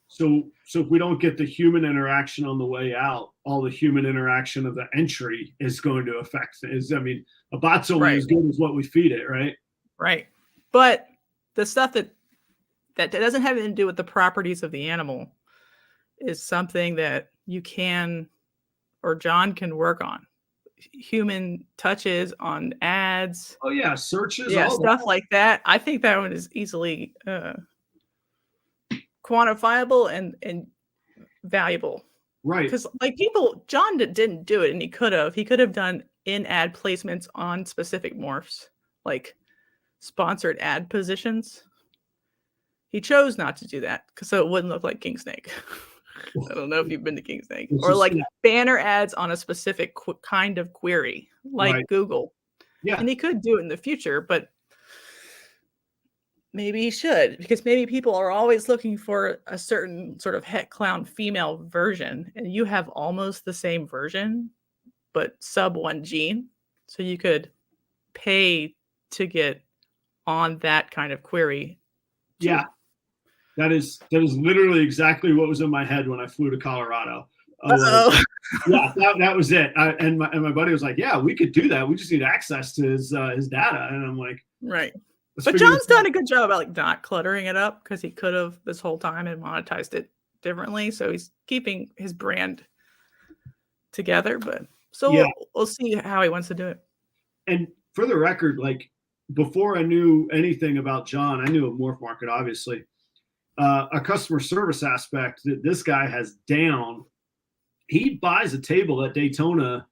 So if we don't get the human interaction on the way out, all the human interaction of the entry is going to affect things. I mean, a bot's only as good as what we feed it, right? Right. But the stuff that doesn't have anything to do with the properties of the animal is something that you can, or John can work on. Human touches on ads. Oh yeah, searches. Yeah, stuff like that. I think that one is easily quantifiable and valuable. Right. Because like John didn't do it, and he could have done in-ad placements on specific morphs, like sponsored ad positions. He chose not to do that so it wouldn't look like King Snake. I don't know if you've been to King Snake. Or like banner ads on a specific kind of query, like Google. Yeah. And he could do it in the future, but maybe he should, because maybe people are always looking for a certain sort of het clown female version, and you have almost the same version, but sub one gene. So you could pay to get on that kind of query. Yeah. That is literally exactly what was in my head when I flew to Colorado. Yeah, that was it. And my buddy was like, "Yeah, we could do that. We just need access to his data." And I'm like, "Right." But John's done a good job about like not cluttering it up, because he could have this whole time and monetized it differently. So he's keeping his brand together. But we'll see how he wants to do it. And for the record, like before I knew anything about John, I knew of Morph Market, obviously. A customer service aspect that this guy has down. He buys a table at Daytona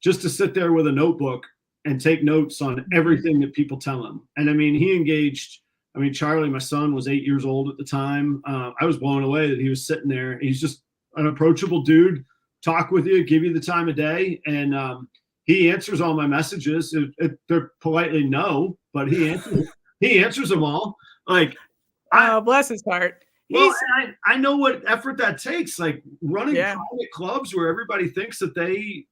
just to sit there with a notebook and take notes on everything that people tell him. And I mean, he engaged, Charlie, my son, was 8 years old at the time. I was blown away that he was sitting there. He's just an approachable dude, talk with you, give you the time of day. And he answers all my messages. They're politely no, but he answers them all. Like, bless his heart. Well, I know what effort that takes. Like running private clubs where everybody thinks that they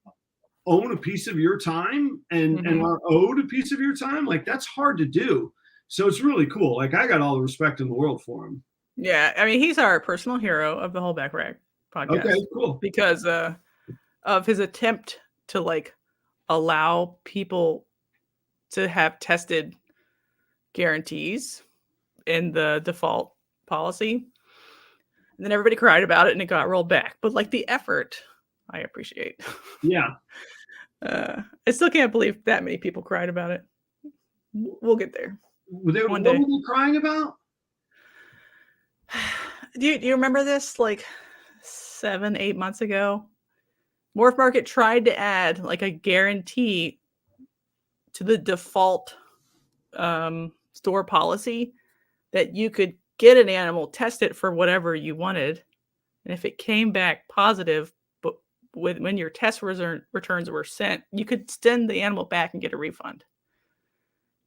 own a piece of your time and are owed a piece of your time. Like that's hard to do. So it's really cool. Like I got all the respect in the world for him. Yeah, I mean, he's our personal hero of the Holdback Rag podcast. Okay, cool. Because of his attempt to like allow people to have tested guarantees in the default policy. And then everybody cried about it and it got rolled back. But like the effort, I appreciate. Yeah. I still can't believe that many people cried about it. We'll get there. What were they crying about? Do you remember this like 7-8 months ago? Morph Market tried to add like a guarantee to the default store policy that you could get an animal, test it for whatever you wanted, and if it came back positive, but when your test returns were sent, you could send the animal back and get a refund.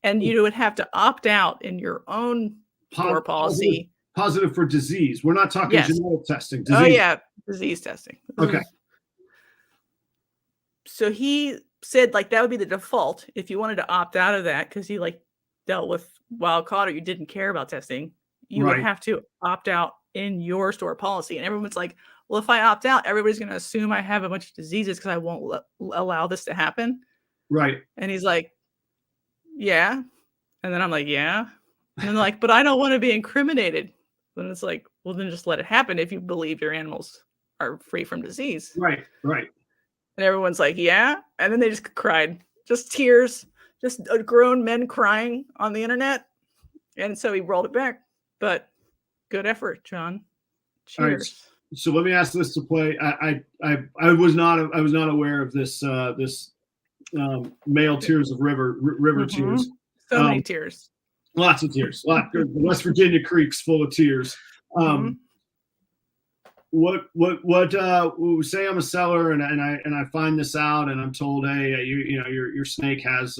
And you would have to opt out in your own store policy. Positive for disease. We're not talking genetic testing. Disease. Oh yeah, disease testing. Okay. So he said like that would be the default if you wanted to opt out of that, because he like dealt with wild caught or you didn't care about testing. You would have to opt out in your store policy. And everyone's like, well, if I opt out, everybody's going to assume I have a bunch of diseases because I won't allow this to happen. Right. And he's like, yeah. And then I'm like, yeah. And then like, but I don't want to be incriminated. Then it's like, well, then just let it happen if you believe your animals are free from disease. Right. And everyone's like, yeah. And then they just cried, just tears, just grown men crying on the internet. And so he rolled it back. But good effort, John. Cheers. So let me ask this to play. I was not aware of this male tiers of river tiers. So many tiers. Lots of tiers. West Virginia creeks full of tiers. What say I'm a seller and I find this out and I'm told, hey, your snake has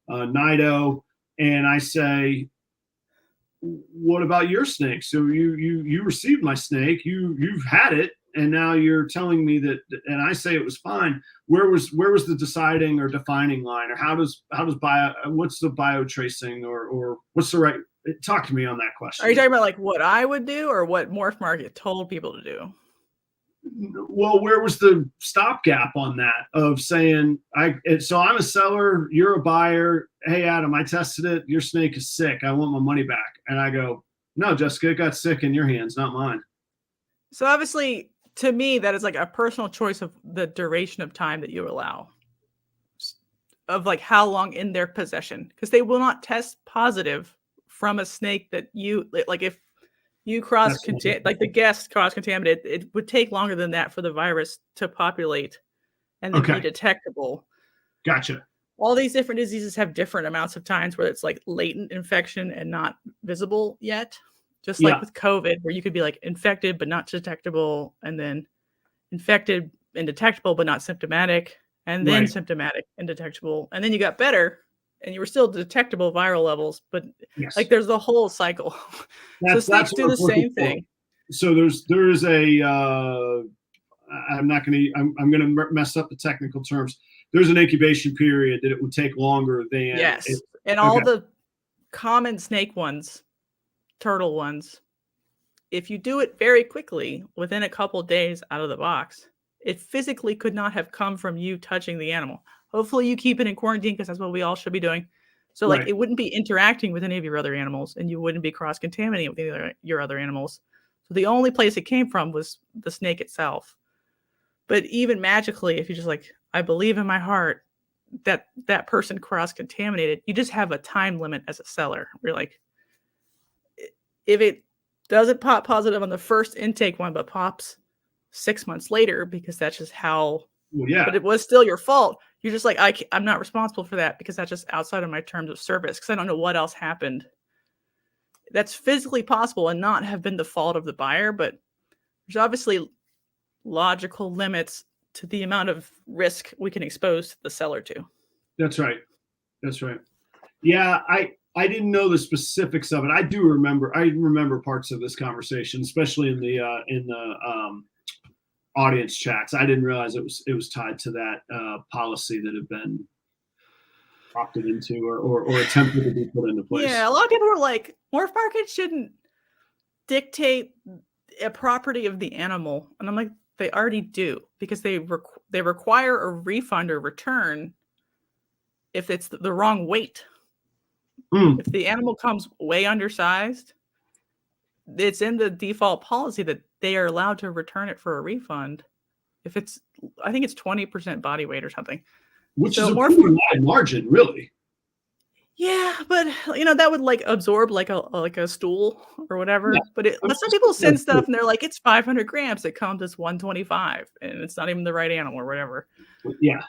Nido, and I say, what about your snake? So you received my snake, you've had it, and now you're telling me that, and I say it was fine. Where was the deciding or defining line, or what's the bio tracing, or what's the right? Talk to me on that question. Are you talking about like what I would do or what Morph Market told people to do? Well, where was the stopgap on that of saying, so I'm a seller, you're a buyer. Hey, Adam, I tested it. Your snake is sick. I want my money back. And I go, no, Jessica, it got sick in your hands, not mine. So obviously, to me, that is like a personal choice of the duration of time that you allow, of like how long in their possession, because they will not test positive from a snake that you like. If you like the guest cross-contaminated, it would take longer than that for the virus to populate and then be detectable. Gotcha. All these different diseases have different amounts of times where it's like latent infection and not visible yet. Just like with COVID, where you could be like infected but not detectable, and then infected and detectable but not symptomatic, and then symptomatic and detectable, and then you got better and you were still detectable viral levels, but like there's the whole cycle. So snakes do the same thing. So there's a I'm gonna mess up the technical terms. There's an incubation period that it would take longer than all the common snake ones, turtle ones, if you do it very quickly within a couple days out of the box, it physically could not have come from you touching the animal. Hopefully you keep it in quarantine, because that's what we all should be doing. So like it wouldn't be interacting with any of your other animals, and you wouldn't be cross-contaminating with your other animals. So the only place it came from was the snake itself. But even magically, if you just like, I believe in my heart that that person cross-contaminated, you just have a time limit as a seller. We're like, if it doesn't pop positive on the first intake one, but pops 6 months later, because that's just how, but it was still your fault. You're just like, I'm not responsible for that, because that's just outside of my terms of service, because I don't know what else happened. That's physically possible and not have been the fault of the buyer, but there's obviously logical limits to the amount of risk we can expose the seller to. That's right. Yeah, I didn't know the specifics of it. I remember parts of this conversation, especially in the audience chats. I didn't realize it was tied to that policy that had been opted into or attempted to be put into place. Yeah, a lot of people were like, Morph Market shouldn't dictate a property of the animal, and I'm like, they already do, because they require a refund or return if it's the wrong weight. If the animal comes way undersized, it's in the default policy that they are allowed to return it for a refund. If it's, I think it's 20% body weight or something. Which is a pretty wide margin, really. Yeah, but that would like absorb like a stool or whatever. Yeah. But some people send stuff and they're like, it's 500 grams. It comes as 125, and it's not even the right animal or whatever. Yeah.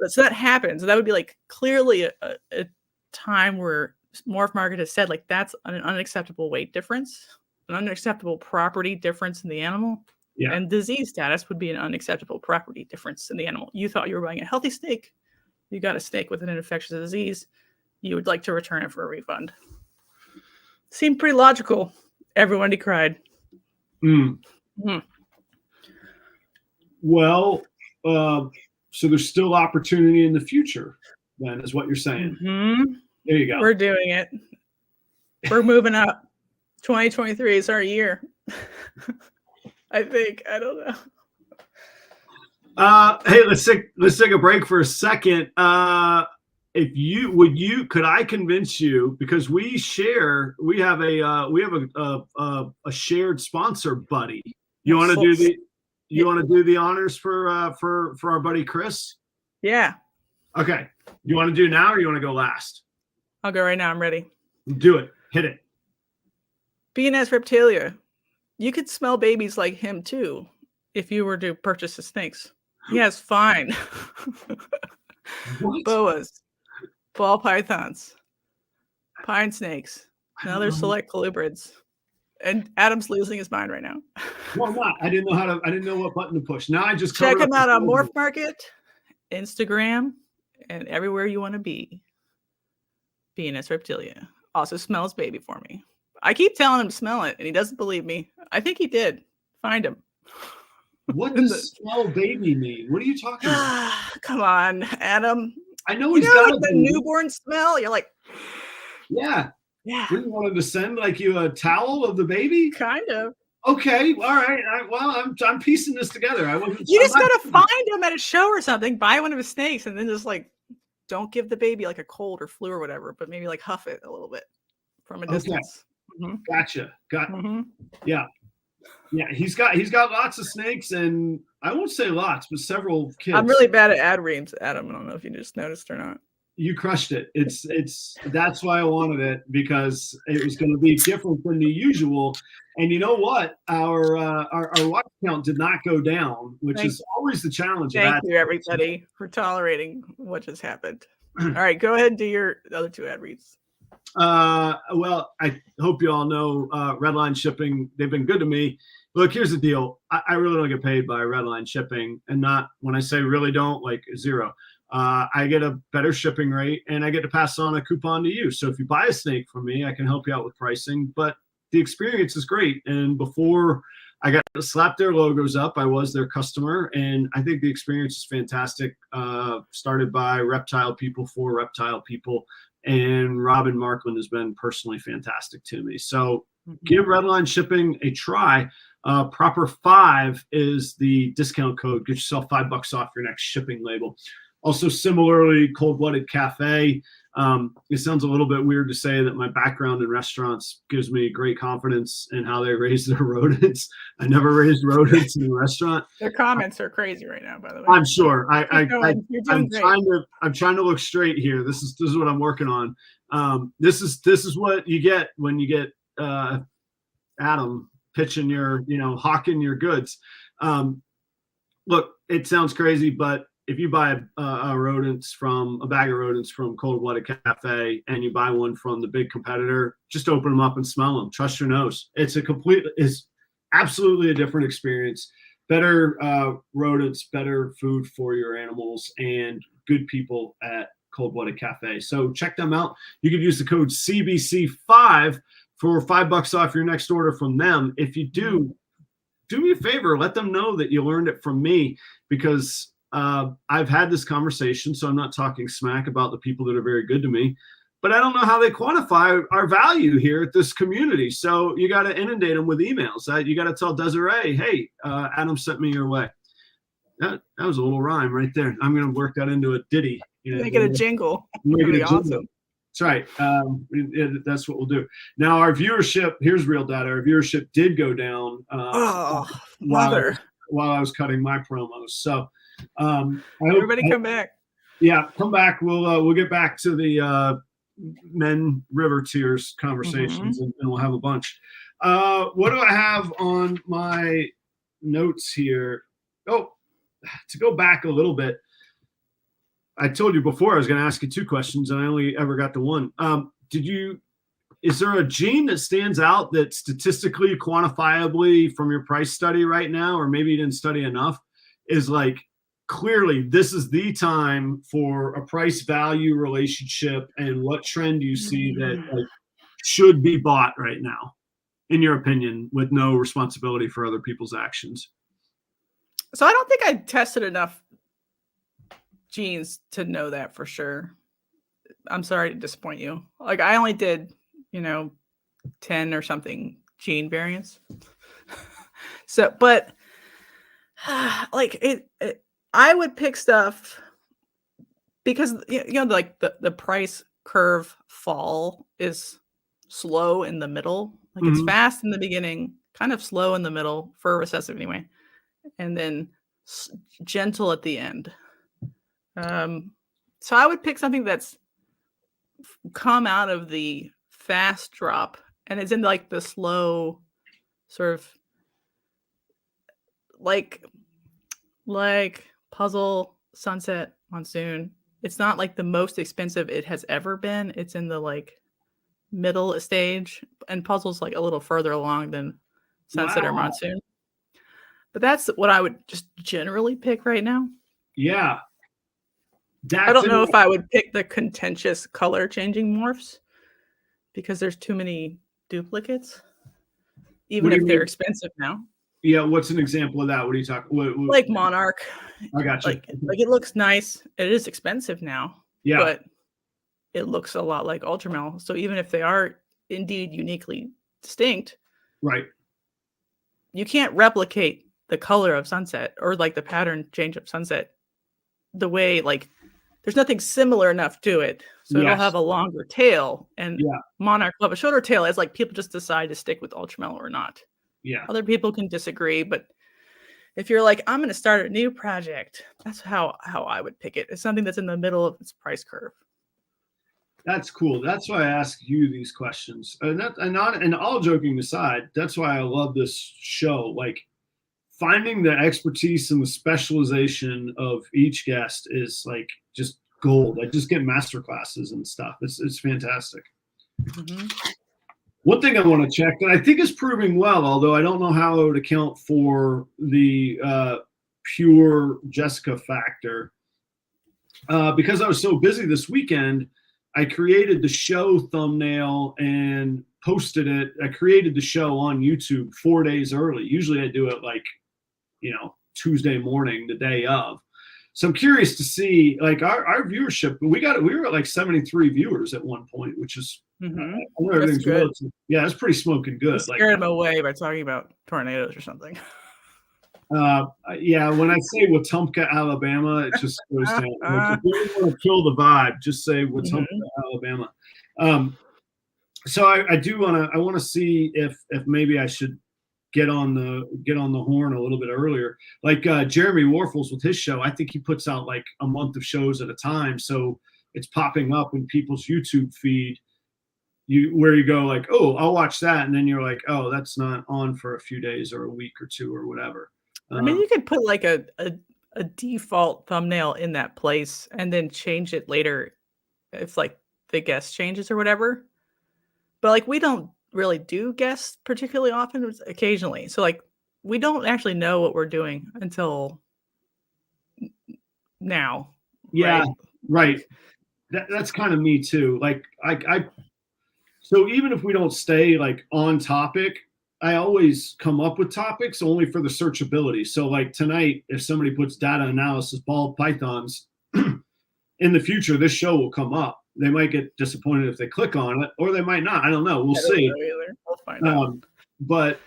So that happens. That would be like clearly a time where Morph Market has said like that's an unacceptable weight difference, an unacceptable property difference in the animal. Yeah. And disease status would be an unacceptable property difference in the animal. You thought you were buying a healthy snake. You got a snake with an infectious disease. You would like to return it for a refund. Seemed pretty logical. Everyone decried. Well, so there's still opportunity in the future, then, is what you're saying. There you go. We're doing it. We're moving up. 2023 is our year. I think. I don't know. Hey, let's take a break for a second. Could I convince you, because we have a shared sponsor buddy. You want to do the honors for our buddy Chris? Yeah. Okay. You want to do now, or you want to go last? I'll go right now. I'm ready. Do it. Hit it. BNS Reptilia you could smell babies like him too if you were to purchase his snakes. He has fine What? boas, ball pythons, pine snakes, and other select colubrids. And Adam's losing his mind right now. No, I'm not. I didn't know what button to push. Now I just Check covered him up out the on photo. Morph Market, Instagram, and everywhere you want to be. Venus Reptilia also smells baby for me. I keep telling him to smell it, and he doesn't believe me. I think he did. Find him. What does smell baby mean? What are you talking about? Come on, Adam. I know You he's know, got like the newborn smell. You're like, yeah. yeah, Didn't want him to send like you a towel of the baby? kind of. Okay, all right. I'm piecing this together. You just gotta find him at a show or something, buy one of his snakes, and then just like don't give the baby like a cold or flu or whatever, but maybe like huff it a little bit from a distance. Okay. Gotcha. Mm-hmm. Yeah. Yeah, he's got lots of snakes, and I won't say lots, but several kids. I'm really bad at ad reads, Adam. I don't know if you just noticed or not. You crushed it. That's why I wanted it, because it was going to be different than the usual. And you know what? Our watch count did not go down, which is always the challenge. Thank you, everybody, for tolerating what just happened. All right, go ahead and do your other two ad reads. Well, I hope you all know Redline Shipping. They've been good to me. Look, here's the deal. I really don't get paid by Redline Shipping, and not when I say really don't, like zero. I get a better shipping rate, and I get to pass on a coupon to you. So if you buy a snake from me, I can help you out with pricing. But the experience is great. And before I got to slap their logos up, I was their customer, and I think the experience is fantastic. Started by Reptile people for Reptile people, and Robin Markland has been personally fantastic to me. So give Redline Shipping a try. Proper5 is the discount code. Get yourself $5 off your next shipping label. Also, similarly, Cold-Blooded Cafe. It sounds a little bit weird to say that my background in restaurants gives me great confidence in how they raise their rodents. I never raised rodents in a restaurant. Their comments are crazy right now, by the way. I'm sure. I'm trying to look straight here. This is what I'm working on. This is what you get when you get Adam pitching your, hawking your goods. Look, it sounds crazy, but if you buy a bag of rodents from Cold-Blooded Cafe and you buy one from the big competitor, just open them up and smell them. Trust your nose. It's absolutely a different experience. Better rodents, better food for your animals, and good people at Cold-Blooded Cafe. So check them out. You can use the code CBC5 for $5 off your next order from them. If you do me a favor, let them know that you learned it from me, because I've had this conversation, so I'm not talking smack about the people that are very good to me, but I don't know how they quantify our value here at this community. So you got to inundate them with emails. You got to tell Desiree, hey, Adam sent me your way. That was a little rhyme right there. I'm going to work that into a ditty. Make it a jingle. Make it a awesome. Jingle. That's right. That's what we'll do. Now, our viewership, here's real data. Our viewership did go down while I was cutting my promos. So everybody come back. Yeah, come back. We'll get back to the men river tears conversations, and we'll have a bunch. What do I have on my notes here? Oh, to go back a little bit, I told you before I was going to ask you two questions, and I only ever got to one. Is there a gene that stands out that statistically, quantifiably from your price study right now, or maybe you didn't study enough, is like, clearly this is the time for a price value relationship, and what trend do you see that should be bought right now, in your opinion, with no responsibility for other people's actions? So I don't think I tested enough genes to know that for sure. I'm sorry to disappoint you. Like, I only did, 10 or something gene variants. So, but like I would pick stuff because like the price curve fall is slow in the middle. Like it's fast in the beginning, kind of slow in the middle for a recessive anyway, and then gentle at the end. So I would pick something that's come out of the fast drop and it's in like the slow sort of like Puzzle, Sunset, Monsoon. It's not like the most expensive it has ever been. It's in the like middle stage, and Puzzle's like a little further along than Sunset or Wow. Monsoon. But that's what I would just generally pick right now. Yeah. I don't know if I would pick the contentious color changing morphs because there's too many duplicates, even if they're expensive now. Yeah, what's an example of that? What are you talking? Like Monarch. I got you. Like it looks nice. It is expensive now. Yeah. But it looks a lot like Ultramel. So even if they are indeed uniquely distinct, right, you can't replicate the color of Sunset or like the pattern change of Sunset the way like there's nothing similar enough to it. So it'll have a longer tail, and Monarch will have a shorter tail as like people just decide to stick with Ultramel or not. Yeah. Other people can disagree, but if you're like, I'm going to start a new project, that's how I would pick it. It's something that's in the middle of its price curve. That's cool. That's why I ask you these questions. And all joking aside, that's why I love this show. Like finding the expertise and the specialization of each guest is like just gold. I just get master classes and stuff. It's fantastic. Mm-hmm. One thing I want to check that I think is proving well, although I don't know how I would account for the pure Jessica factor. Because I was so busy this weekend, I created the show thumbnail and posted it. I created the show on YouTube 4 days early. Usually I do it like, Tuesday morning, the day of. So I'm curious to see like our viewership. We were at like 73 viewers at one point, which is everything's good. Yeah, it's pretty smoking good. Scared them away by talking about tornadoes or something. Yeah, when I say Wetumpka, Alabama, it just goes down. Like, if you want to kill the vibe, just say Wetumpka, Alabama. So I do want to see if maybe I should get on the horn a little bit earlier. Like Jeremy Warfels with his show, I think he puts out like a month of shows at a time, so it's popping up in people's YouTube feed. Where you go like, oh, I'll watch that, and then you're like, oh, that's not on for a few days or a week or two or whatever. I mean, you could put like a default thumbnail in that place and then change it later if like the guest changes or whatever. But like we don't really do guests particularly often, occasionally. So like we don't actually know what we're doing until now. Yeah, right. That's kind of me too. Like so even if we don't stay like on topic, I always come up with topics only for the searchability. So like tonight, if somebody puts data analysis ball pythons, in the future, this show will come up. They might get disappointed if they click on it, or they might not. I don't know. We'll see. We'll find out. But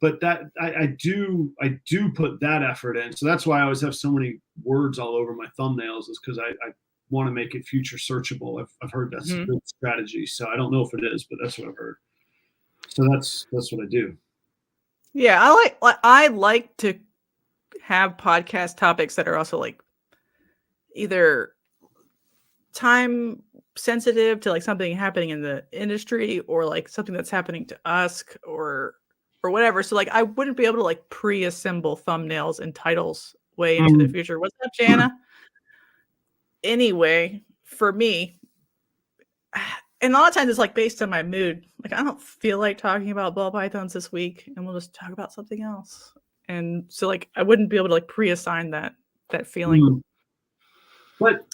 that I do put that effort in. So that's why I always have so many words all over my thumbnails, is because I want to make it future searchable. I've heard that's a good strategy. So I don't know if it is, but that's what I've heard. So that's what I do. Yeah, I like to have podcast topics that are also like either time sensitive to like something happening in the industry or like something that's happening to us or whatever. So like I wouldn't be able to like pre-assemble thumbnails and titles way into the future. What's up, Jana? Anyway, for me, and a lot of times it's like based on my mood. Like I don't feel like talking about ball pythons this week, and we'll just talk about something else. And so like I wouldn't be able to like pre-assign that feeling. But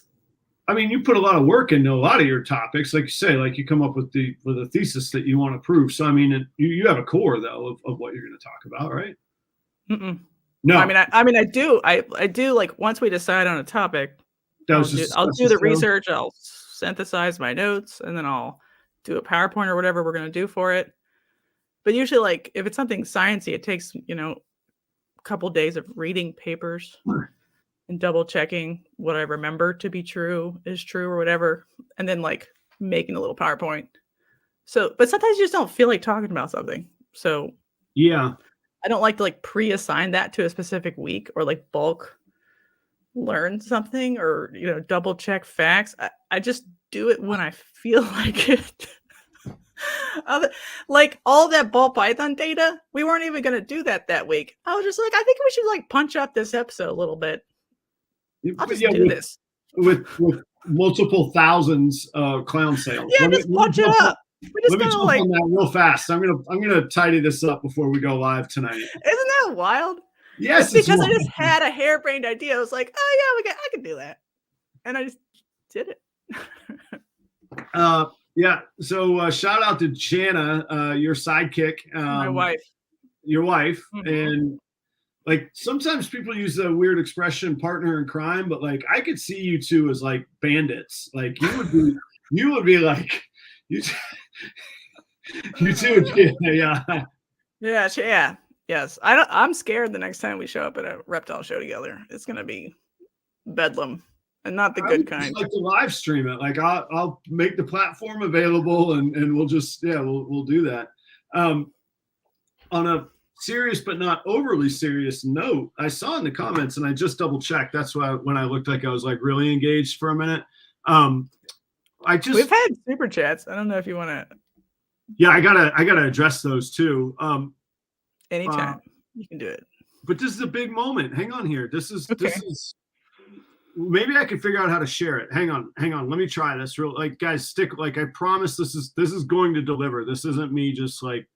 I mean, you put a lot of work into a lot of your topics, like you say, like you come up with a thesis that you want to prove. So I mean, you have a core though of what you're going to talk about, right? No, I mean, I do like once we decide on a topic, I'll do the research, I'll synthesize my notes, and then I'll do a PowerPoint or whatever we're going to do for it. But usually, like if it's something sciencey, it takes a couple days of reading papers and double checking what I remember to be true is true or whatever, and then like making a little PowerPoint. So, but sometimes you just don't feel like talking about something. So yeah, I don't like to like pre-assign that to a specific week or like bulk learn something or double check facts. I just do it when I feel like it. Like all that ball python data, we weren't even going to do that week. I was just like, I think we should like punch up this episode a little bit. I'll just do this with multiple thousands clown sales. Yeah, just punch it up. Let me jump on that real fast. I'm gonna tidy this up before we go live tonight. Isn't that wild? Yes, it's because I just had a harebrained idea. I was like, oh yeah, I can do that, and I just did it. Yeah. So shout out to Jana, your sidekick, my wife, your wife, and like sometimes people use the weird expression "partner in crime," but like I could see you two as like bandits. Like you would be like you two would be, yeah. Yes. I'm scared the next time we show up at a reptile show together. It's gonna be bedlam. And not the good kind. Like to live stream it. Like I'll make the platform available and we'll just we'll do that. On a serious but not overly serious note, I saw in the comments and I just double checked. That's why when I looked like I was like really engaged for a minute. We've had super chats. I don't know if you want to. Yeah, I gotta address those too. Anytime you can do it. But this is a big moment. Hang on here. This is maybe I can figure out how to share it. Hang on. Let me try this real guys, stick I promise this is going to deliver. This isn't me just like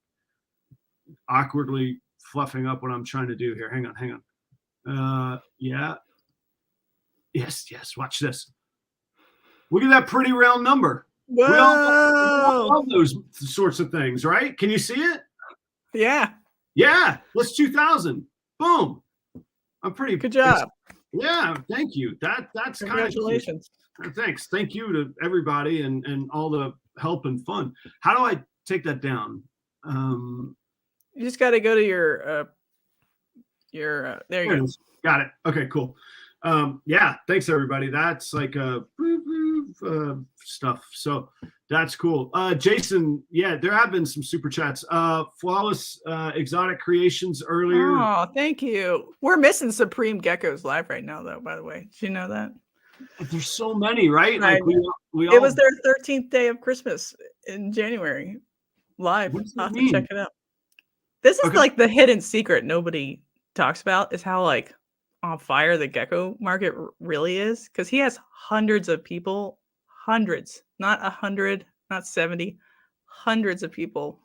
awkwardly fluffing up what I'm trying to do here. Hang on. Yeah. Yes. Watch this. Look at that pretty round number. Whoa. We all love those sorts of things, right? Can you see it? Yeah. Yeah. Let's 2000. Boom. I'm pretty good job. Yeah, thank you. That's congratulations. Kind of thanks. Thank you to everybody and all the help and fun. How do I take that down? You just got to go to your there you go. Got it. Okay, cool. Yeah, thanks everybody. That's like stuff. So that's cool. Jason, yeah, there have been some super chats. Flawless Exotic Creations earlier. Oh, thank you. We're missing Supreme Geckos live right now, though, by the way. Did you know that? There's so many, right? Like it was their 13th day of Christmas in January live. I'll have to check it out. This is like the hidden secret nobody talks about is how like on fire the gecko market really is, because he has hundreds of people, not 100, not 70, hundreds of people,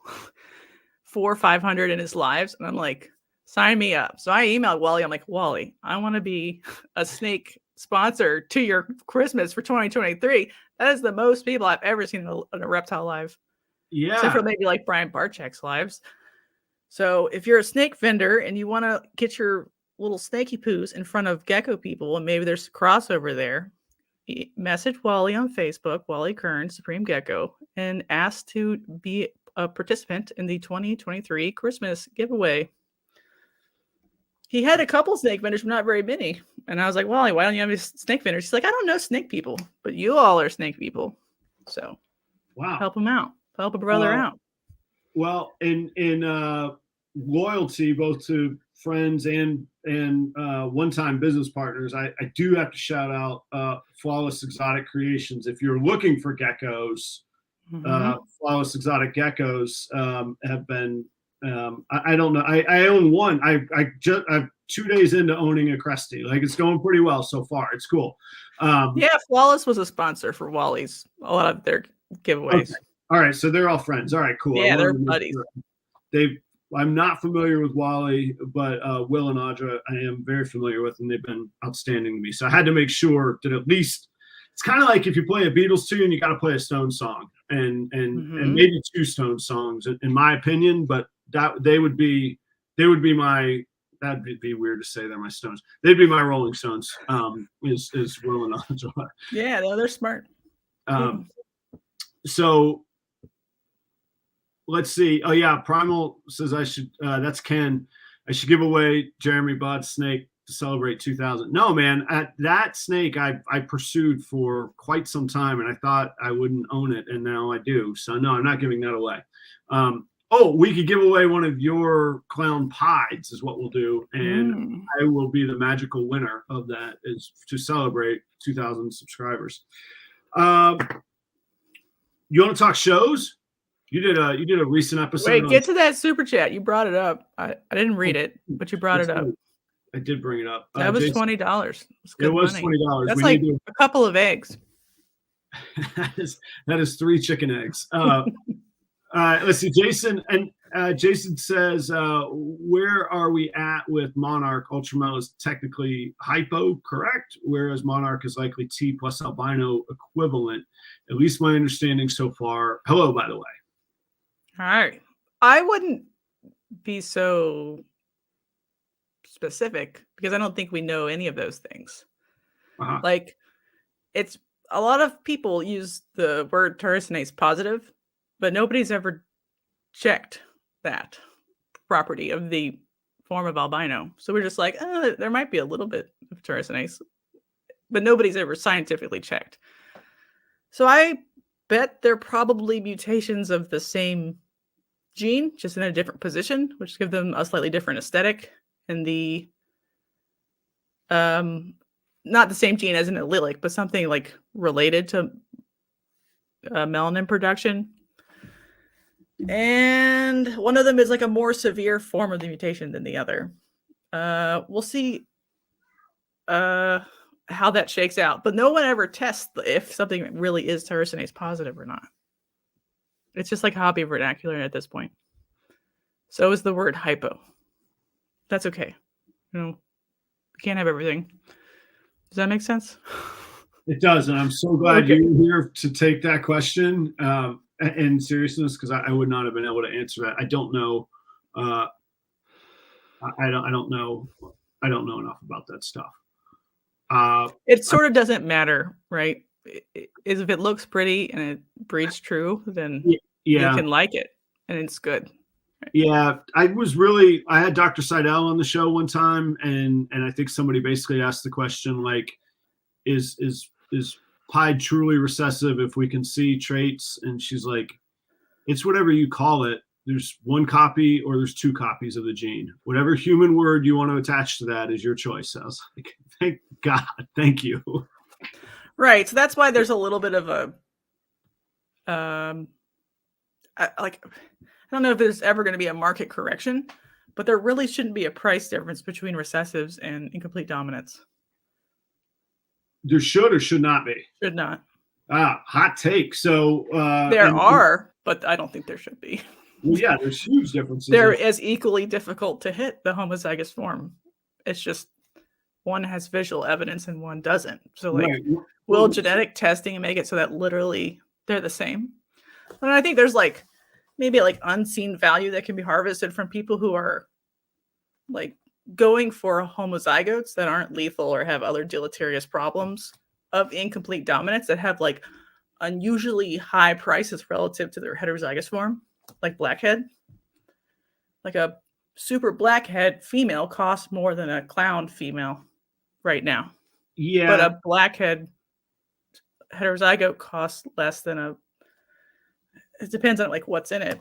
400 or 500 in his lives, and I'm like, sign me up. So I emailed Wally. I'm like, Wally, I want to be a snake sponsor to your Christmas for 2023. That is the most people I've ever seen in a reptile live. Yeah, except for maybe like Brian Barczyk's lives. So if you're a snake vendor and you want to get your little snaky poos in front of gecko people, and maybe there's a crossover there, message Wally on Facebook, Wally Kern, Supreme Gecko, and ask to be a participant in the 2023 Christmas giveaway. He had a couple snake vendors, but not very many. And I was like, Wally, why don't you have any snake vendors? He's like, I don't know snake people, but you all are snake people. So help him out. Help a brother out. Well, in loyalty both to friends and one-time business partners, I do have to shout out Flawless Exotic Creations. If you're looking for geckos, Flawless Exotic Geckos have been I don't know. I own one. I'm 2 days into owning a Cresty. Like it's going pretty well so far. It's cool. Yeah, Flawless was a sponsor for Wally's a lot of their giveaways. Okay. All right, so they're all friends. All right, cool. Yeah, they're buddies. I'm not familiar with Wally, but Will and Audra I am very familiar with, and they've been outstanding to me. So I had to make sure that at least it's kind of like if you play a Beatles tune, you got to play a Stone song, and maybe 2 Stone songs, in my opinion. But that they would be my. That'd be weird to say they're my Stones. They'd be my Rolling Stones. Is Will and Audra. Yeah, they're smart. So. Let's see. Oh yeah, Primal says I should. That's Ken. I should give away Jeremy Bod's snake to celebrate 2000. No, man, that snake I pursued for quite some time, and I thought I wouldn't own it, and now I do. So no, I'm not giving that away. We could give away one of your clown pies, is what we'll do, and I will be the magical winner of that, is to celebrate 2000 subscribers. You want to talk shows? You did a recent episode. Wait, get to that super chat. You brought it up. I didn't read it, but you brought it up. I did bring it up. That was Jason, $20. it was money. $20. That's like a couple of eggs. that is 3 chicken eggs. Let's see, Jason, and Jason says, where are we at with Monarch? Ultramel is technically hypo, correct? Whereas Monarch is likely T plus albino equivalent. At least my understanding so far. Hello, by the way. All right. I wouldn't be so specific because I don't think we know any of those things. Uh-huh. Like, it's a lot of people use the word terracinase positive, but nobody's ever checked that property of the form of albino. So we're just like, there might be a little bit of terracinase, but nobody's ever scientifically checked. So I bet they're probably mutations of the same gene, just in a different position, which give them a slightly different aesthetic. And the not the same gene as an allelic, but something like related to melanin production. And one of them is like a more severe form of the mutation than the other. We'll see how that shakes out, but no one ever tests if something really is terracinase positive or not. It's just like hobby vernacular at this point. So is the word hypo. That's okay. You know, we can't have everything. Does that make sense? It does, and I'm so glad you're here to take that question in seriousness, because I would not have been able to answer that. I don't know. I don't know. I don't know enough about that stuff. It sort of doesn't matter, right? Is if it looks pretty and it breeds true, then you can like it and it's good. Right? Yeah, I had Dr. Seidel on the show one time, and I think somebody basically asked the question, like, is Pied truly recessive if we can see traits? And she's like, it's whatever you call it. There's one copy or there's 2 copies of the gene. Whatever human word you want to attach to that is your choice. I was like, thank God, thank you. Right. So that's why there's a little bit of a, I don't know if there's ever going to be a market correction, but there really shouldn't be a price difference between recessives and incomplete dominants. There should or should not be? Should not. Hot take. So there are, but I don't think there should be. Well, yeah, there's huge differences. They're as equally difficult to hit the homozygous form. It's just one has visual evidence and one doesn't. So, like, will genetic testing make it so that literally they're the same? And I think there's like maybe like unseen value that can be harvested from people who are like going for homozygotes that aren't lethal or have other deleterious problems of incomplete dominance that have like unusually high prices relative to their heterozygous form, like blackhead. Like a super blackhead female costs more than a clown female right now. Yeah. But a blackhead heterozygote costs less than it depends on like what's in it,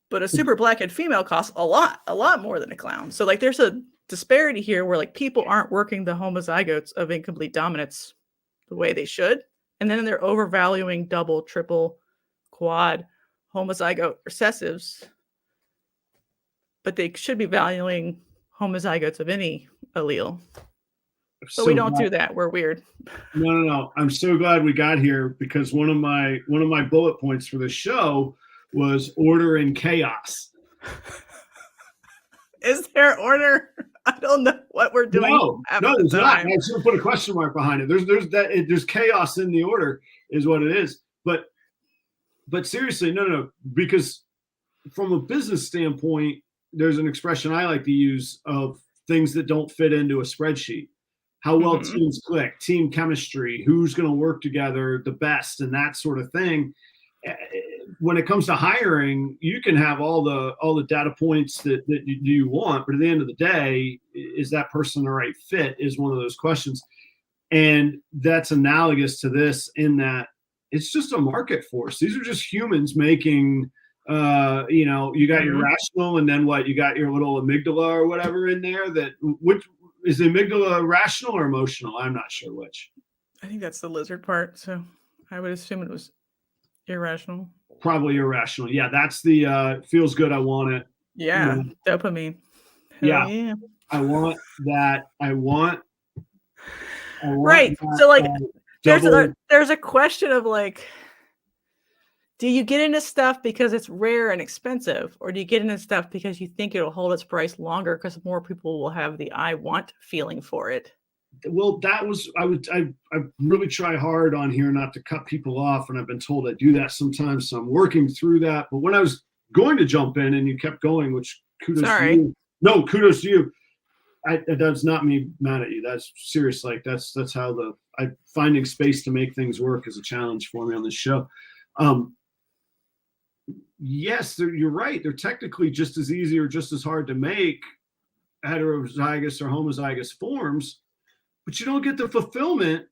but a super blackhead female costs a lot more than a clown. So like there's a disparity here where like people aren't working the homozygotes of incomplete dominance the way they should. And then they're overvaluing double, triple, quad homozygote recessives. But they should be valuing homozygotes of any allele. So we don't do that. We're weird. No. I'm so glad we got here, because one of my bullet points for the show was order and chaos. Is there order? I don't know what we're doing. No, there's not. I should put a question mark behind it. There's chaos in the order, is what it is. But seriously, no, because from a business standpoint, there's an expression I like to use of things that don't fit into a spreadsheet. How well teams click, team chemistry, who's going to work together the best, and that sort of thing. When it comes to hiring, you can have all the data points that you want, but at the end of the day, is that person the right fit is one of those questions. And that's analogous to this in that it's just a market force. These are just humans making, you got your rational, and then what? You got your little amygdala or whatever in there. Which is the amygdala, rational or emotional? I'm not sure which. I think that's the lizard part. So I would assume it was Irrational. Probably irrational. Yeah, that's the feels good. I want it. Yeah, dopamine. Yeah. Yeah. I want that. I want Right. that, So like double. there's a question of like, do you get into stuff because it's rare and expensive, or do you get into stuff because you think it'll hold its price longer because more people will have the I want feeling for it? Well, that was I really try hard on here not to cut people off, and I've been told I do that sometimes, so I'm working through that. But when I was going to jump in and you kept going, which kudos to you. No, kudos to you. That's not me mad at you. That's serious. Like that's how finding space to make things work is a challenge for me on this show. Yes, you're right. They're technically just as easy or just as hard to make, heterozygous or homozygous forms, but you don't get the fulfillment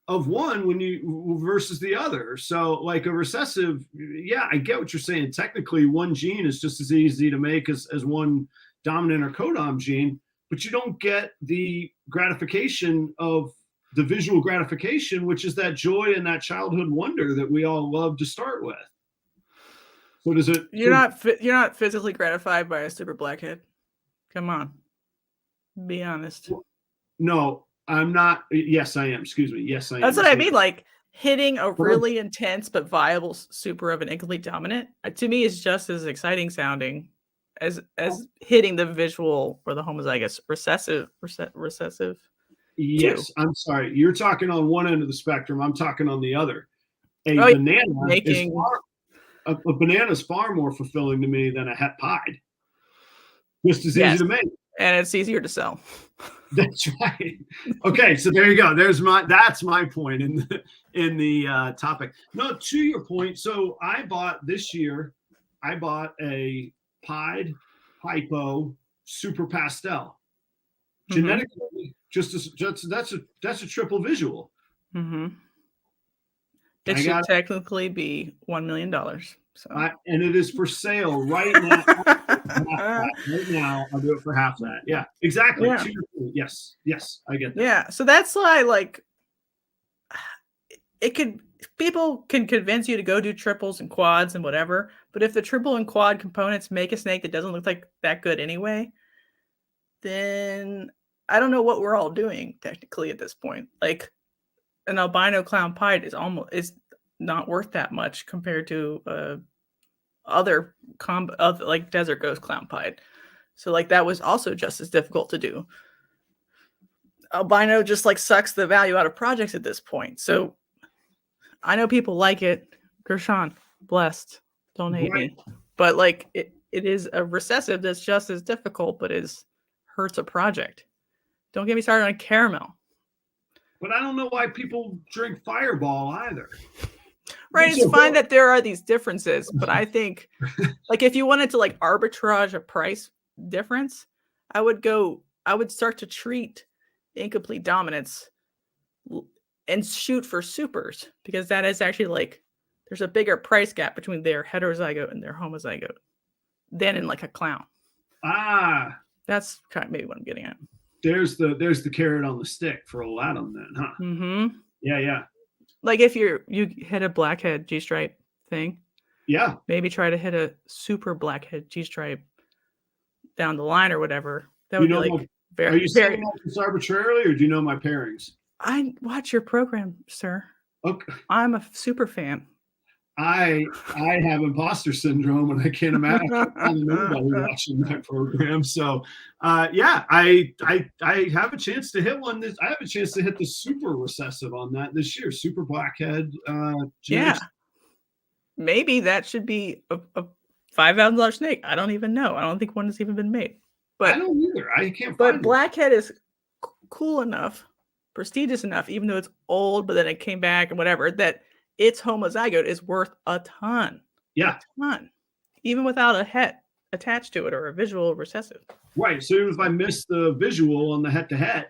of one when you versus the other. So like a recessive, yeah, I get what you're saying. Technically, one gene is just as easy to make as one dominant or codom gene, but you don't get the gratification of the visual gratification, which is that joy and that childhood wonder that we all love to start with. So does it? You're not physically gratified by a super blackhead. Come on, be honest. No, I'm not. Yes, I am. Excuse me. Yes, I am. That's what I mean. Like hitting a really intense but viable super of an incomplete dominant to me is just as exciting sounding as hitting the visual or the homozygous recessive. Yes, I'm sorry. You're talking on one end of the spectrum. I'm talking on the other. A banana is far more fulfilling to me than a het pied. Just as easy to make. And it's easier to sell. That's right. Okay, so there you go. That's my point in the topic. No, to your point. So I bought this year. I bought a pied hypo super pastel. Genetically, that's a triple visual. Mm-hmm. It should technically be $1 million. So. And it is for sale right now. Right now, I'll do it for half that. Yeah, exactly. Yeah. Yes, I get that. Yeah, so that's why, like, people can convince you to go do triples and quads and whatever, but if the triple and quad components make a snake that doesn't look like that good anyway, then I don't know what we're all doing technically at this point. Like, an albino clown pied is not worth that much compared to other like desert ghost clown pied. So like that was also just as difficult to do. Albino just like sucks the value out of projects at this point. So I know people like it. Gershon, blessed. Don't hate me. But like it is a recessive that's just as difficult, but hurts a project. Don't get me started on caramel. But I don't know why people drink Fireball either. Right, it's fine that there are these differences, but I think, like, if you wanted to like arbitrage a price difference, I would start to treat incomplete dominants and shoot for supers, because that is actually like there's a bigger price gap between their heterozygote and their homozygote than in like a clown. That's kind of maybe what I'm getting at. There's the carrot on the stick for Aladdin then, huh? Mm-hmm. Yeah. Like if you hit a blackhead G-stripe thing, yeah, maybe try to hit a super blackhead G-stripe down the line or whatever. That would be like are you saying this arbitrarily, or do you know my pairings? I watch your program, sir. Okay. I'm a super fan. I have imposter syndrome, and I can't imagine anybody watching my program. So, yeah, I have a chance to hit one. I have a chance to hit the super recessive on that this year. Super blackhead. Yeah, maybe that should be a $5,000 snake. I don't even know. I don't think one has even been made. But I don't either. I can't. But blackhead is cool enough, prestigious enough, even though it's old, but then it came back and whatever, that its homozygote is worth a ton. Yeah. A ton. Even without a het attached to it or a visual recessive. Right. So even if I miss the visual on the het to het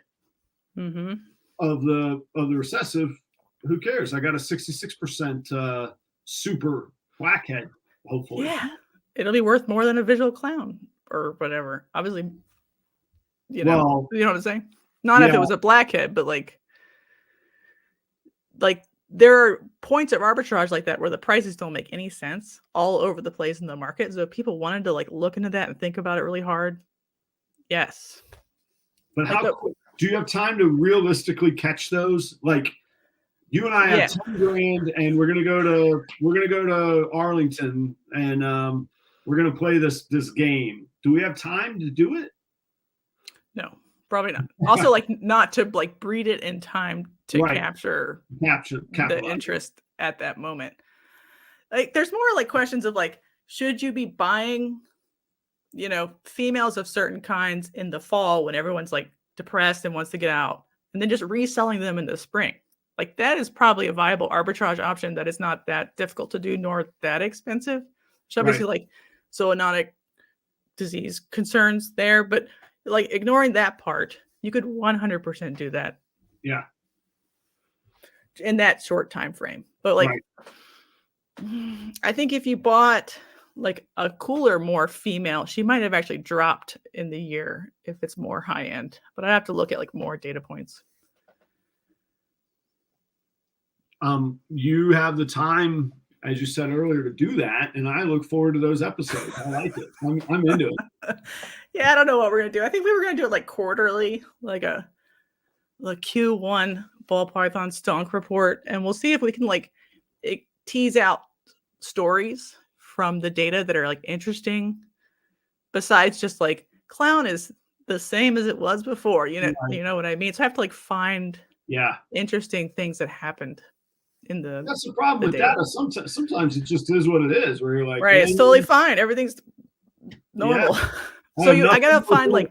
of the recessive, who cares? I got a 66% super blackhead, hopefully. Yeah. It'll be worth more than a visual clown or whatever. Obviously, you know what I'm saying? Not if it was a blackhead, but like there are points of arbitrage like that where the prices don't make any sense all over the place in the market. So if people wanted to like look into that and think about it really hard, yes. But Like do you have time to realistically catch those? Like you and I have 10 grand and we're gonna go to Arlington and we're gonna play this game. Do we have time to do it? No, probably not. Also, like not to like breed it in time to capture the interest at that moment. Like there's more like questions of like, should you be buying, you know, females of certain kinds in the fall when everyone's like depressed and wants to get out, and then just reselling them in the spring? Like that is probably a viable arbitrage option that is not that difficult to do nor that expensive. There's obviously like zoonotic disease concerns there, but like ignoring that part, you could 100% do that. Yeah. In that short time frame. But like I think if you bought like a cooler, more female, she might have actually dropped in the year if it's more high end. But I have to look at like more data points. You have the time, as you said earlier, to do that, and I look forward to those episodes. I like it. I'm into it. Yeah, I don't know what we're gonna do. I think we were gonna do it like quarterly, like a Q1 ball python stunk report, and we'll see if we can like tease out stories from the data that are like interesting, besides just like clown is the same as it was before. You know what I mean? So I have to like find interesting things that happened in the. That's the problem with data. Sometimes it just is what it is. Where you're like, it's totally fine. Everything's normal. Yeah. So I gotta find like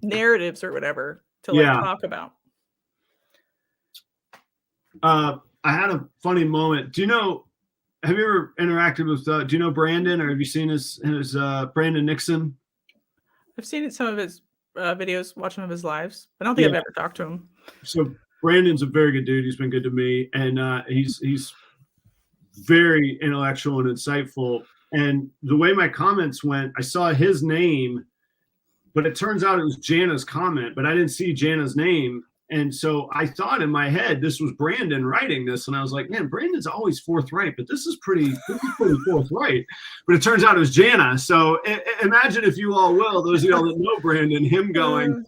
narratives or whatever to like talk about. I had a funny moment. Have you ever interacted with, do you know Brandon, or have you seen his Brandon Nixon? I've seen some of his videos, watched some of his lives. I don't think I've ever talked to him. So Brandon's a very good dude. He's been good to me. And he's very intellectual and insightful. And the way my comments went, I saw his name, but it turns out it was Jana's comment, but I didn't see Jana's name. And so I thought in my head, this was Brandon writing this. And I was like, man, Brandon's always forthright, but this is pretty forthright. But it turns out it was Jana. So imagine, if you all will, those of y'all that know Brandon, him going,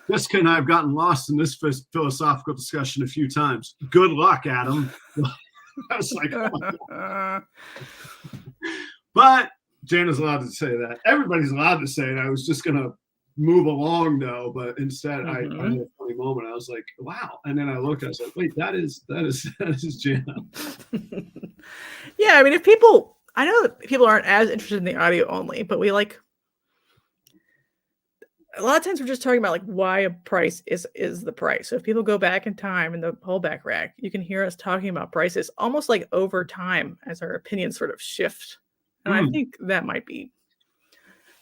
Jessica and I have gotten lost in this philosophical discussion a few times. Good luck, Adam. I was like, oh my God. But Jana's allowed to say that. Everybody's allowed to say it. I was just going to move along though, but instead I had a funny moment. I was like, wow. And then I looked, I was like, wait, that is Jana. Yeah, I mean, I know that people aren't as interested in the audio only, but we like, a lot of times we're just talking about like why a price is the price. So if people go back in time in the Holdback rack, you can hear us talking about prices almost like over time as our opinions sort of shift. And I think that might be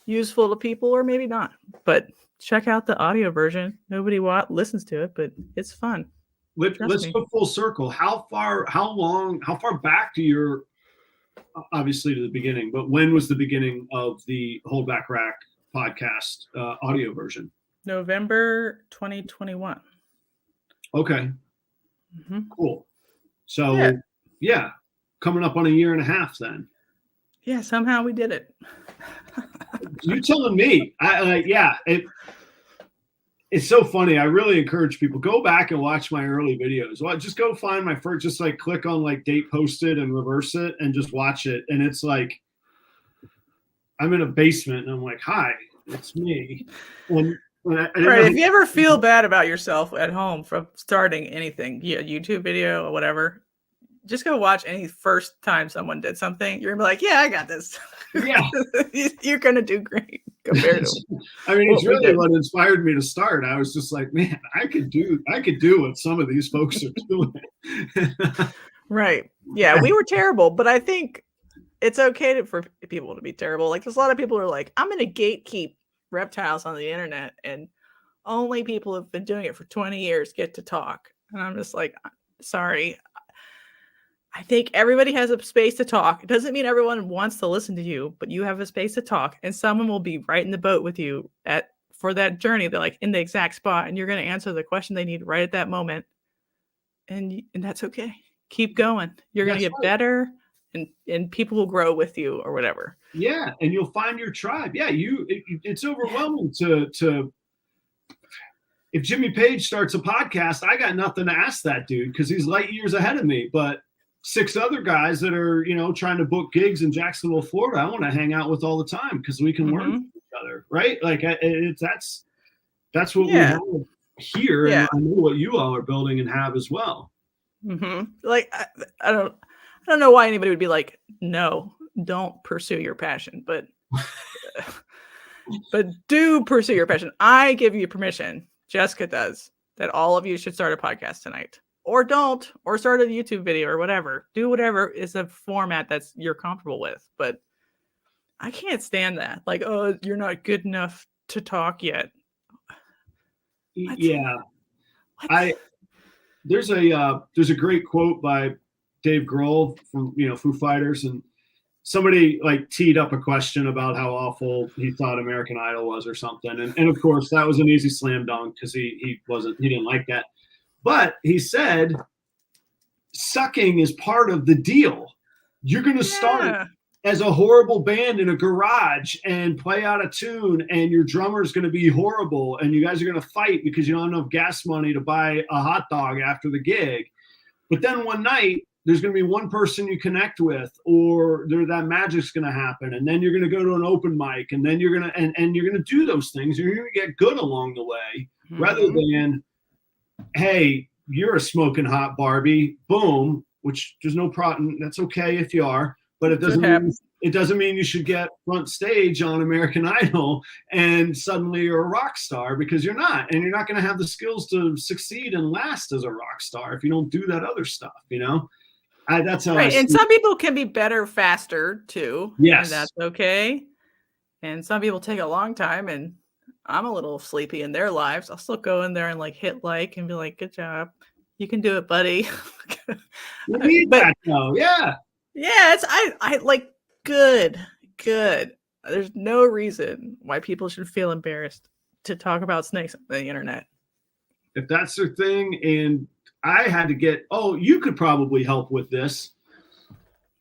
useful to people, or maybe not. But check out the audio version. Nobody listens to it, but it's fun. Let's go full circle. How far back do your, obviously to the beginning, but when was the beginning of the Holdback Rack podcast audio version? November 2021. Okay. Cool. So yeah, coming up on a year and a half then. Yeah, somehow we did it. You telling me? It's so funny. I really encourage people, go back and watch my early videos. Well, just go find my first, just like click on like date posted and reverse it and just watch it. And it's like, I'm in a basement and I'm like, hi, it's me. And if you ever feel bad about yourself at home from starting anything, YouTube video or whatever, just go watch any first time someone did something. You're gonna be like, yeah, I got this. Yeah. You're gonna do great compared to I mean, it's really what inspired me to start. I was just like, man, I could do what some of these folks are doing. Right. Yeah, we were terrible, but I think it's okay for people to be terrible. Like, there's a lot of people who are like, I'm gonna gatekeep reptiles on the internet, and only people who've been doing it for 20 years get to talk. And I'm just like, sorry. I think everybody has a space to talk. It doesn't mean everyone wants to listen to you, but you have a space to talk, and someone will be right in the boat with you for that journey. They're like in the exact spot, and you're going to answer the question they need right at that moment. And that's okay. Keep going. You're going to That's get right. better, and people will grow with you or whatever. Yeah, and you'll find your tribe. Yeah, it's overwhelming to if Jimmy Page starts a podcast, I got nothing to ask that dude because he's light years ahead of me. But 6 other guys that are, trying to book gigs in Jacksonville, Florida, I want to hang out with all the time because we can learn from each other, right? Like that's what we have here, and I know what you all are building and have as well. Like I don't know why anybody would be like, no, don't pursue your passion, but do pursue your passion. I give you permission. Jessica does, that all of you should start a podcast tonight, or don't, or start a YouTube video or whatever. Do whatever is a format that's you're comfortable with. But I can't stand that. Like, oh, you're not good enough to talk yet. What? Yeah. What? There's a great quote by Dave Grohl from Foo Fighters, and somebody like teed up a question about how awful he thought American Idol was or something. And of course that was an easy slam dunk because he didn't like that. But he said, sucking is part of the deal. You're going to start as a horrible band in a garage and play out a tune, and your drummer is going to be horrible, and you guys are going to fight because you don't have enough gas money to buy a hot dog after the gig. But then one night, there's going to be one person you connect with, or that magic's going to happen, and then you're going to go to an open mic, and then you're going to and you're going to do those things. You're going to get good along the way, rather than, hey, you're a smoking hot Barbie, boom. Which there's no problem. That's okay if you are, but it doesn't mean you should get front stage on American Idol and suddenly you're a rock star, because you're not, and you're not going to have the skills to succeed and last as a rock star if you don't do that other stuff. That's how. Right, and some people can be better faster too. Yes, and that's okay. And some people take a long time, and I'm a little sleepy in their lives. I'll still go in there and hit and be like, "Good job, you can do it, buddy." We need that though. Yeah. Yeah, I like good. There's no reason why people should feel embarrassed to talk about snakes on the internet. If that's their thing, and I had to you could probably help with this.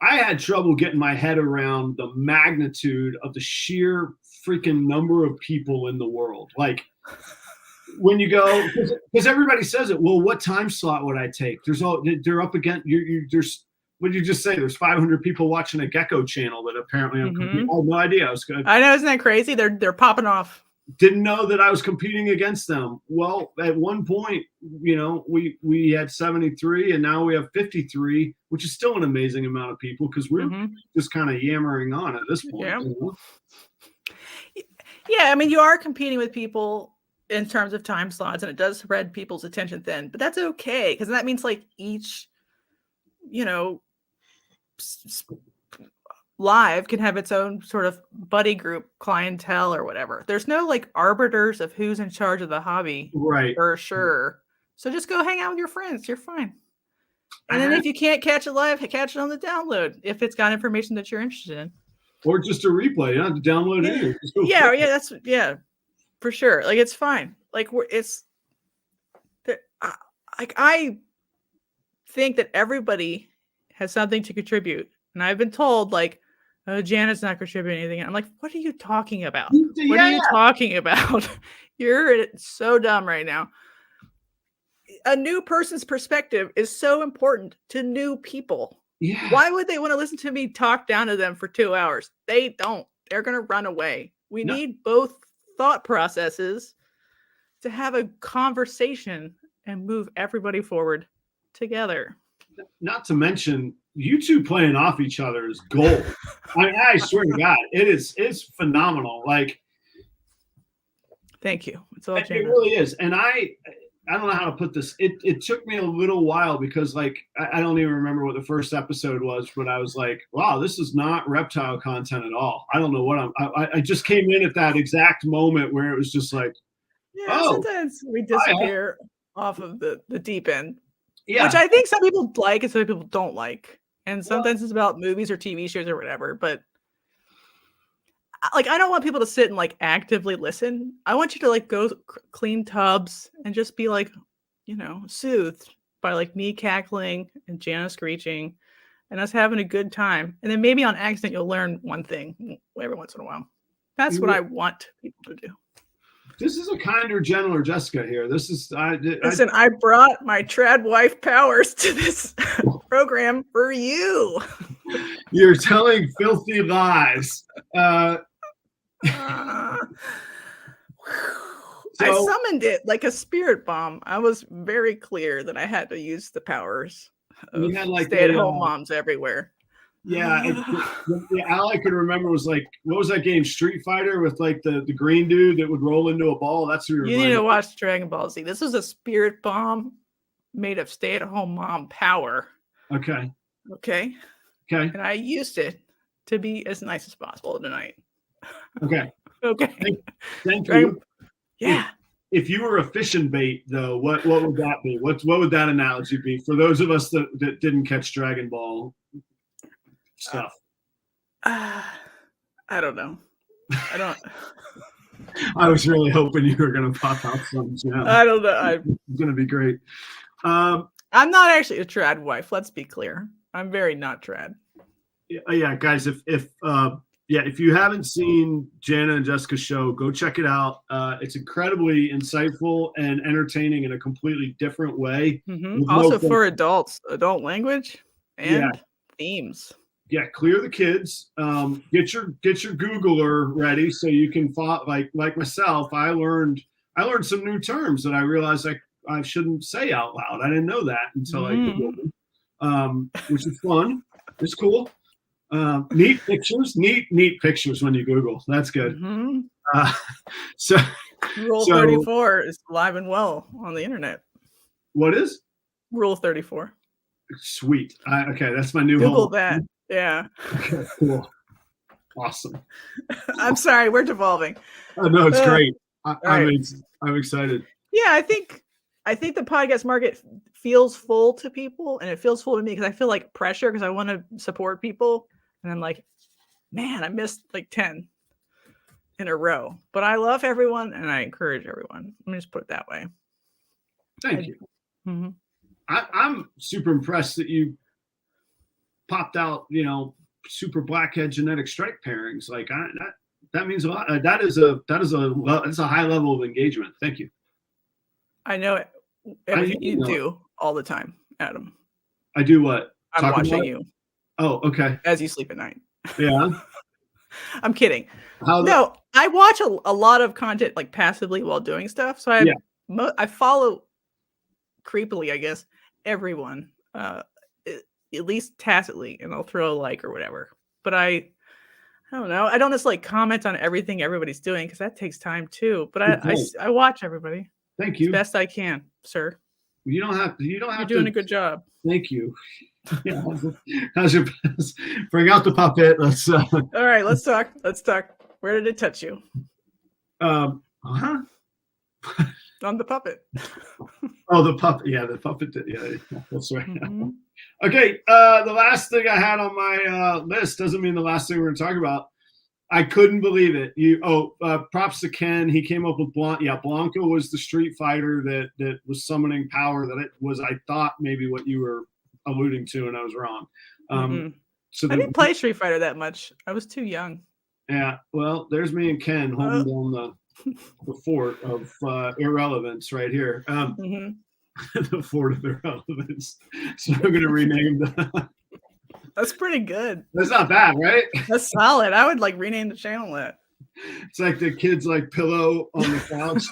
I had trouble getting my head around the magnitude of the sheer freaking number of people in the world. Like when you go, because everybody says it, well, what time slot would I take? They're up against there's, what did you just say? There's 500 people watching a gecko channel that apparently I'm competing. I had no idea. I know, isn't that crazy? They're popping off. Didn't know that I was competing against them. Well, at one point, we had 73, and now we have 53, which is still an amazing amount of people because we're just kind of yammering on at this point. Yeah, I mean, you are competing with people in terms of time slots, and it does spread people's attention thin, but that's okay, because that means each, live can have its own sort of buddy group clientele or whatever. There's no arbiters of who's in charge of the hobby, right? For sure. So just go hang out with your friends. You're fine. And then if you can't catch it live, catch it on the download if it's got information that you're interested in, or just a replay. You don't have to download it. That's for sure. It's fine. I think that everybody has something to contribute, and I've been told oh, Janet's not contributing anything. I'm like, what are you talking about? What are you talking about? You're so dumb right now. A new person's perspective is so important to new people. Yeah. Why would they want to listen to me talk down to them for 2 hours? They don't. They're going to run away. We need both thought processes to have a conversation and move everybody forward together. Not to mention, you two playing off each other is gold. I swear to God, it's phenomenal. Thank you. It's all it really is. And I don't know how to put this. It took me a little while because I don't even remember what the first episode was, but I was like, wow, this is not reptile content at all. I don't know what I just came in at that exact moment where it was just sometimes we disappear off of the deep end. Yeah. Which I think some people like and some people don't like. And sometimes it's about movies or TV shows or whatever. But I don't want people to sit and actively listen. I want you to go clean tubs and just be soothed by like me cackling and Jana screeching and us having a good time. And then maybe on accident, you'll learn one thing every once in a while. That's what I want people to do. This is a kinder, gentler Jessica here. This is Listen, I brought my trad wife powers to this program for you. You're telling filthy lies. I summoned it like a spirit bomb. I was very clear that I had to use the powers of stay-at-home moms everywhere. Yeah, all I could remember was like, what was that game, Street Fighter, with like the green dude that would roll into a ball? That's who you need to watch Dragon Ball Z. This was a spirit bomb made of stay-at-home mom power. Okay. And I used it to be as nice as possible tonight. Okay. Thank Dragon, you. Yeah. If you were a fishing bait, though, what would that be? What would that analogy be for those of us that didn't catch Dragon Ball stuff? I don't know. I was really hoping you were going to pop out some. I don't know. It's going to be great. I'm not actually a trad wife. Let's be clear. I'm very not trad. Yeah, guys. If you haven't seen Jana and Jessica's show, go check it out. It's incredibly insightful and entertaining in a completely different way. Mm-hmm. Also for adults, adult language and themes. Yeah, clear the kids. Get your Googler ready so you can like myself. I learned some new terms that I realized I shouldn't say out loud. I didn't know that until I Googled them, which is fun. It's cool. Neat pictures when you Google. That's good. Mm-hmm. Rule 34 is alive and well on the internet. What is? Rule 34. Sweet. Okay, that's my new Google home. that. Yeah. Okay, cool. Awesome. I'm sorry, we're devolving. Oh, no, it's great. I'm excited. Yeah, I think the podcast market feels full to people, and it feels full to me because I feel like pressure because I want to support people. And I'm like, man, I missed like 10 in a row. But I love everyone and I encourage everyone. Let me just put it that way. Thank you. Mm-hmm. I'm super impressed that you popped out, super blackhead genetic strike pairings. Like that means a lot. That's a high level of engagement. Thank you. I know it. Everything you do all the time, Adam. I do what? I'm watching you. Oh, okay. As you sleep at night. Yeah. I'm kidding. No, I watch a lot of content like passively while doing stuff. So I follow creepily, I guess, everyone, at least tacitly, and I'll throw a like or whatever. But I don't know. I don't just like comment on everything everybody's doing because that takes time too. But I watch everybody. Thank you. As best I can, sir. You don't have You're doing a good job. Thank you. Yeah, how's your best? Bring out the puppet. Let's all right, let's talk. Where did it touch you? On the puppet. Oh, the puppet. Yeah, the puppet. Yeah, that's right. Mm-hmm. Okay, the last thing I had on my list doesn't mean the last thing we're going to talk about. I couldn't believe it. Props to Ken. He came up with Blanca. Yeah, Blanca was the Street Fighter that was summoning power. That it was, I thought, maybe what you were alluding to, and I was wrong. So I didn't play Street Fighter that much. I was too young. Yeah, well, there's me and Ken holding down the fort of irrelevance right here. The fort of irrelevance. So I'm going to rename the. That's pretty good. That's not bad, right? That's solid. I would like rename the channel that. It's like the kids like pillow on the couch.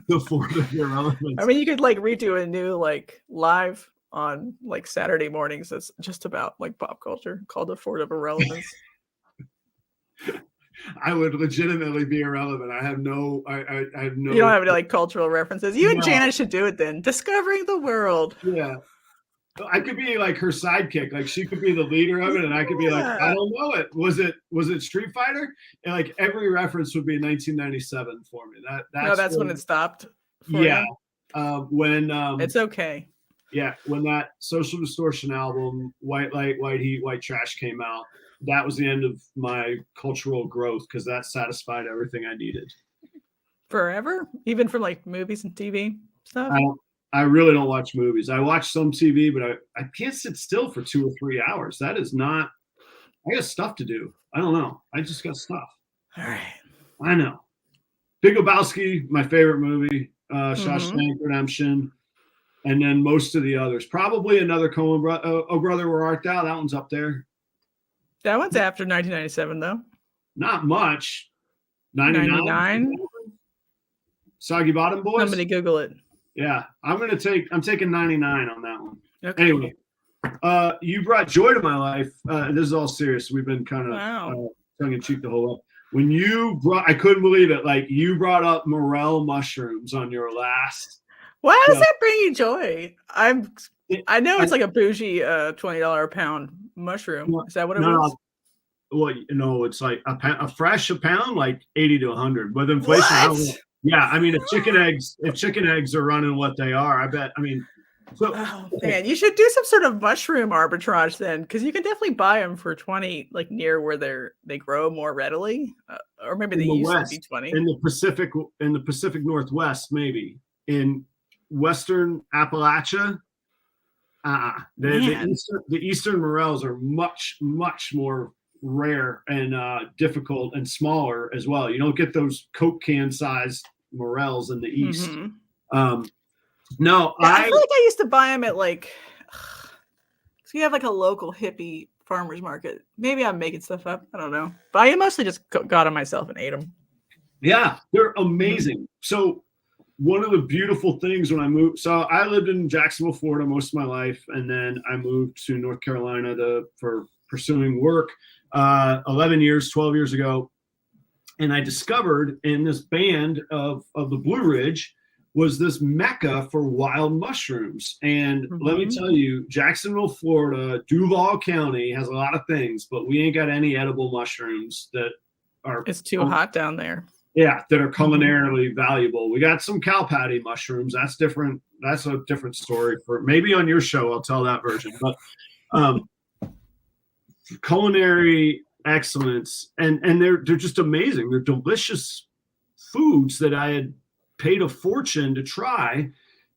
the fort of irrelevance. I mean, you could like redo a new like live on like Saturday mornings that's just about like pop culture called the Fort of Irrelevance. I would legitimately be irrelevant. I have no. You don't have any like cultural references. You and Janet should do it then. Discovering the world. Yeah, I could be like her sidekick. Like she could be the leader of it, and I could be like, I don't know it. Was it Street Fighter? And like every reference would be 1997 for me. That's when it stopped. Yeah, when it's okay. Yeah, when that Social Distortion album, White Light, White Heat, White Trash came out, that was the end of my cultural growth because that satisfied everything I needed. Forever? Even for like movies and TV stuff? I really don't watch movies. I watch some TV, but I can't sit still for 2 or 3 hours. That is not. I got stuff to do. I don't know. I just got stuff. All right. I know. Big Lebowski, my favorite movie. Shawshank Redemption, and then most of the others. Probably another Coen Oh Brother, Where Art Thou? That one's up there. That one's after 1997, though. Not much. 99. Soggy Bottom Boys. Somebody Google it. Yeah, I'm taking 99 on that one. Okay. Anyway, you brought joy to my life. This is all serious. We've been kind of tongue in cheek the whole way. When you brought, I couldn't believe it. Like, you brought up Morel mushrooms on your last. Why does that bring you joy? I know it's like a bougie $20 a pound mushroom. Is that what it was? Well, no, it's like a pound, like 80 to 100. With inflation, yeah. I mean, if chicken eggs are running what they are, I bet. I mean, man, you should do some sort of mushroom arbitrage then, because you can definitely buy them for 20, like near where they grow more readily, or maybe they used to be 20 in the Pacific Northwest, maybe in Western Appalachia. The eastern morels are much more rare and difficult and smaller as well. You don't get those Coke can sized morels in the east. No, I feel like I used to buy them at like, so you have like a local hippie farmer's market. Maybe I'm making stuff up. I don't know. But I mostly just got them myself and ate them. Yeah, they're amazing. So one of the beautiful things when I moved, so I lived in Jacksonville, Florida most of my life. And then I moved to North Carolina for pursuing work 12 years ago. And I discovered in this band of the Blue Ridge was this mecca for wild mushrooms. And let me tell you, Jacksonville, Florida, Duval County has a lot of things, but we ain't got any edible mushrooms that are. It's too hot down there. Yeah, that are culinarily valuable. We got some cow patty mushrooms. That's different. That's a different story for maybe on your show. I'll tell that version. But culinary excellence, and they're just amazing. They're delicious foods that I had paid a fortune to try.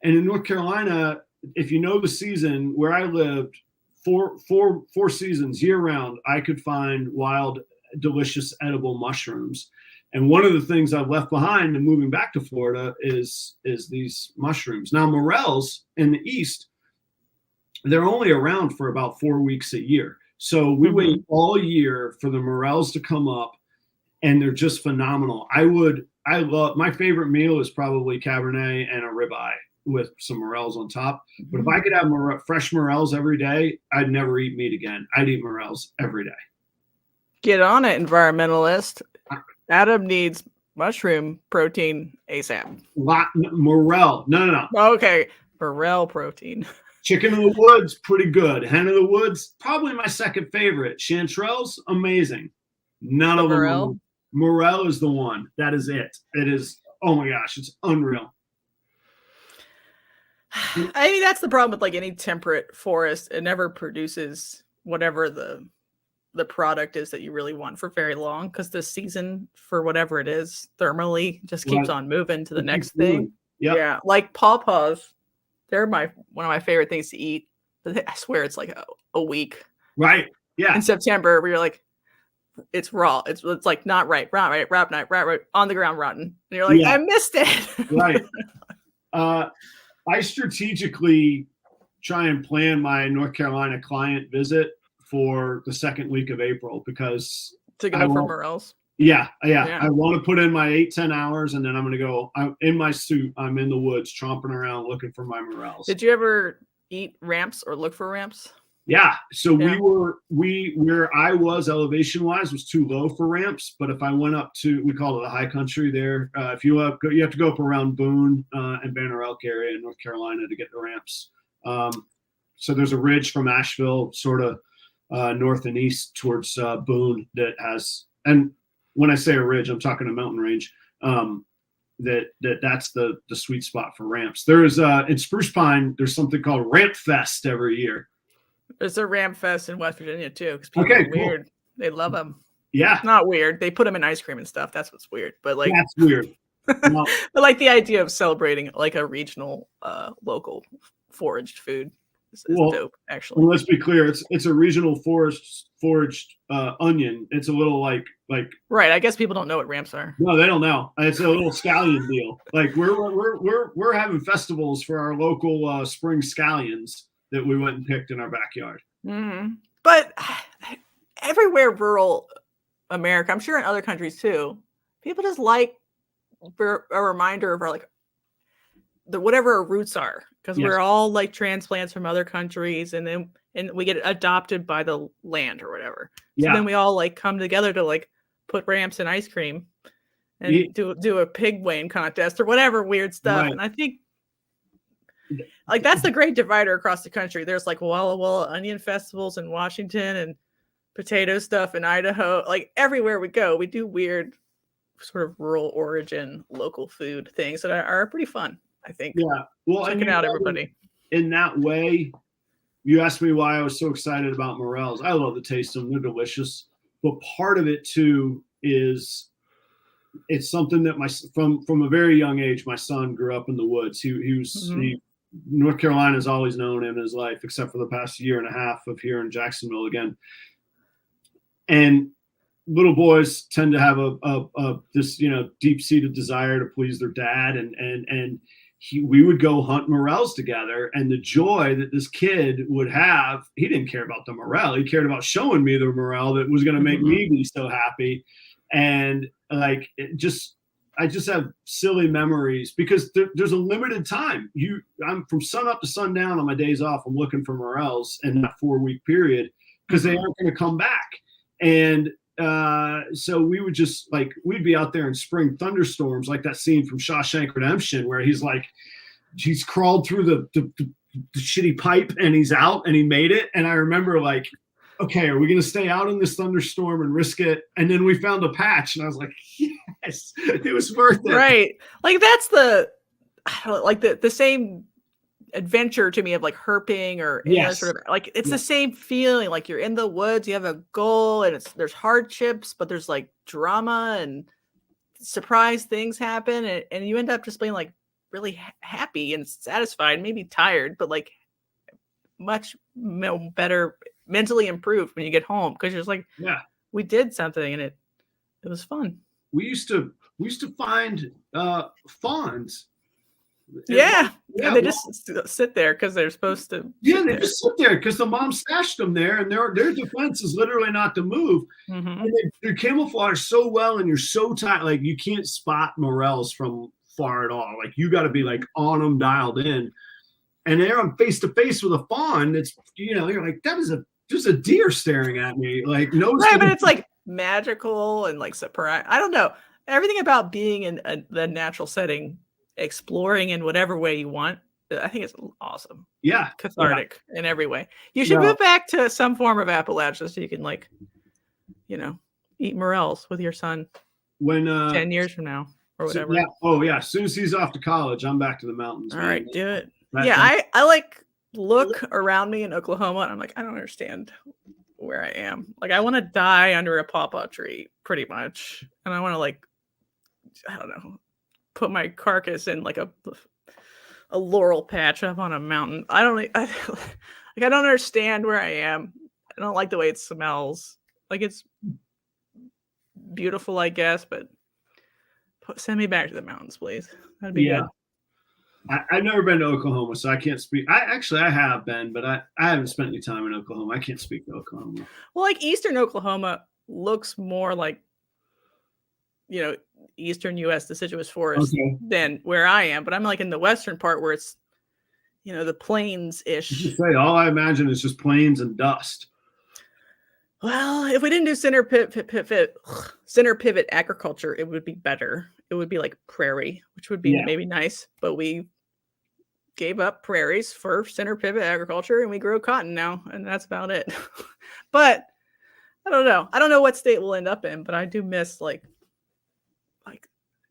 And in North Carolina, if you know the season where I lived, four seasons year round, I could find wild, delicious, edible mushrooms. And one of the things I've left behind and moving back to Florida is these mushrooms. Now, morels in the East, they're only around for about 4 weeks a year. So we wait all year for the morels to come up, and they're just phenomenal. I love, my favorite meal is probably Cabernet and a ribeye with some morels on top. But if I could have fresh morels every day, I'd never eat meat again. I'd eat morels every day. Get on it, environmentalist. Adam needs mushroom protein ASAP. Morel. No. Okay. Morel protein. Chicken in the woods, pretty good. Hen in the woods, probably my second favorite. Chanterelles, amazing. None of them. Morel is the one. That is it. It is, oh my gosh, it's unreal. I mean, that's the problem with like any temperate forest. It never produces whatever the product is that you really want for very long, because the season for whatever it is thermally just keeps on moving to the next thing. Yeah, like pawpaws. They're one of my favorite things to eat. But I swear it's like a week. Right. Yeah. In September, where you're like, it's raw. It's like not right, on the ground rotten. And you're like, I missed it. Right. I strategically try and plan my North Carolina client visit for the second week of April, because to go for morels. Yeah. I want to put in my 8-10 hours, and then I'm going to go. I'm in my suit. I'm in the woods, tromping around looking for my morels. Did you ever eat ramps or look for ramps? Yeah. So where I was elevation wise was too low for ramps. But if I went up to, we call it the high country there. If you have to go up around Boone and Banner Elk area in North Carolina to get the ramps. So there's a ridge from Asheville, sort of north and east towards Boone that has, and when I say a ridge, I'm talking a mountain range. That's the sweet spot for ramps. There is in Spruce Pine, there's something called Ramp Fest every year. There's a Ramp Fest in West Virginia too, because people are weird. Cool. They love them. Yeah, it's not weird. They put them in ice cream and stuff. That's what's weird. But like, that's weird. No. But like the idea of celebrating like a regional, local foraged food is Well, dope, and actually. let's be clear, it's a regional foraged onion. It's a little like Right. I guess people don't know what ramps are. no, they don't know. It's a little scallion deal. Like we're having festivals for our local spring scallions that we went and picked in our backyard. Mm-hmm. But everywhere rural America, I'm sure in other countries too, people just like a reminder of our like whatever our roots are, because Yes. we're all like transplants from other countries, and we get adopted by the land or whatever. So then we all like come together to like put ramps in ice cream and do a pig weighing contest or whatever weird stuff. Right. And I think like that's the great divider across the country. There's like Walla Walla onion festivals in Washington and potato stuff in Idaho. Like everywhere we go, we do weird sort of rural origin local food things that are pretty fun, I think. Yeah. Well, check it out, everybody. In that way, you asked me why I was so excited about morels. I love the taste of them. They're delicious. But part of it too is it's something that from a very young age, my son grew up in the woods. North Carolina's always known him in his life, except for the past year and a half of here in Jacksonville again. And little boys tend to have this deep-seated desire to please their dad, and we would go hunt morels together, and the joy that this kid would have, he didn't care about the morel, he cared about showing me the morel that was going to make me be so happy. And like I just have silly memories because there's a limited time. I'm from sun up to sundown on my days off, I'm looking for morels in that 4-week period because they aren't going to come back. And so we would just we'd be out there in spring thunderstorms, like that scene from Shawshank Redemption where he's crawled through the shitty pipe and he's out and he made it. And I remember okay, are we going to stay out in this thunderstorm and risk it? And then we found a patch and I was like, yes, it was worth it. Right. Like that's the same adventure to me of like herping or sort of like it's the same feeling. Like you're in the woods, you have a goal, and there's hardships, but there's like drama and surprise things happen, and you end up just being like really happy and satisfied, maybe tired, but like much better, mentally improved when you get home because you're just like, we did something and it was fun. We used to find fawns. And they just sit there because they're supposed to. Just sit there because the mom stashed them there, and their defense is literally not to move. And they're camouflaged so well, and you're so tight, like you can't spot morels from far at all. Like you got to be like on them, dialed in, and they're on face to face with a fawn. It's you're like, there's a deer staring at me, like nose. Right, but it's like magical and like surprise. I don't know, everything about being in the natural setting, exploring in whatever way you want, I think it's awesome. Yeah, cathartic in every way. You should move back to some form of Appalachia so you can eat morels with your son when 10 years from now or whatever. As soon as he's off to college, I'm back to the mountains. All right, do it. I like look around me in Oklahoma and I'm like, I don't understand where I am. Like I want to die under a pawpaw tree pretty much, and I want to I don't know, put my carcass in like a laurel patch up on a mountain. I don't understand where I am. I don't like the way it smells. Like it's beautiful, I guess, but send me back to the mountains, please. That'd be good. I've never been to Oklahoma, so I can't speak. I have been, but I haven't spent any time in Oklahoma. I can't speak to Oklahoma. Well, like Eastern Oklahoma looks more like, Eastern U.S. deciduous forest than where I am, but I'm like in the western part where it's, the plains-ish. All I imagine is just plains and dust. Well, if we didn't do center pivot agriculture, it would be better. It would be like prairie, which would be maybe nice, but we gave up prairies for center pivot agriculture and we grow cotton now, and that's about it. But I don't know. I don't know what state we'll end up in, but I do miss like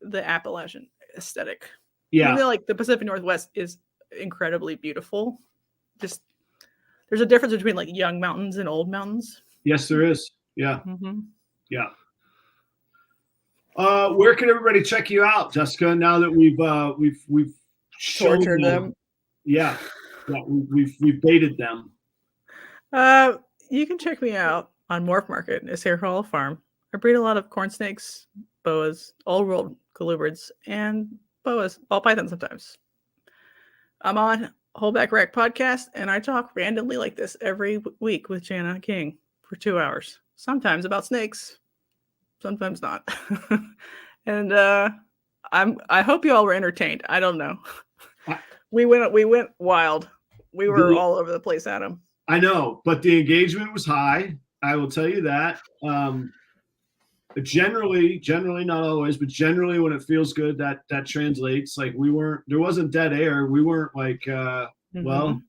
the Appalachian aesthetic. Yeah. Even though like the Pacific Northwest is incredibly beautiful. Just there's a difference between like young mountains and old mountains. Yes, there is. Yeah. Mm-hmm. Yeah. Where can everybody check you out, Jessica? Now that we've Tortured them. Yeah, we've baited them. You can check me out on Morph Market in Hare Hall Farm. I breed a lot of corn snakes, boas, old world colubrids, and boas, ball pythons sometimes. I'm on Holdback Rec podcast, and I talk randomly like this every week with Jana King for 2 hours. Sometimes about snakes, sometimes not. And I hope you all were entertained. I don't know. We went wild. We were all over the place, Adam. I know, but the engagement was high. I will tell you that. Generally, not always, but generally when it feels good, that translates. Like there wasn't dead air. We weren't like, well,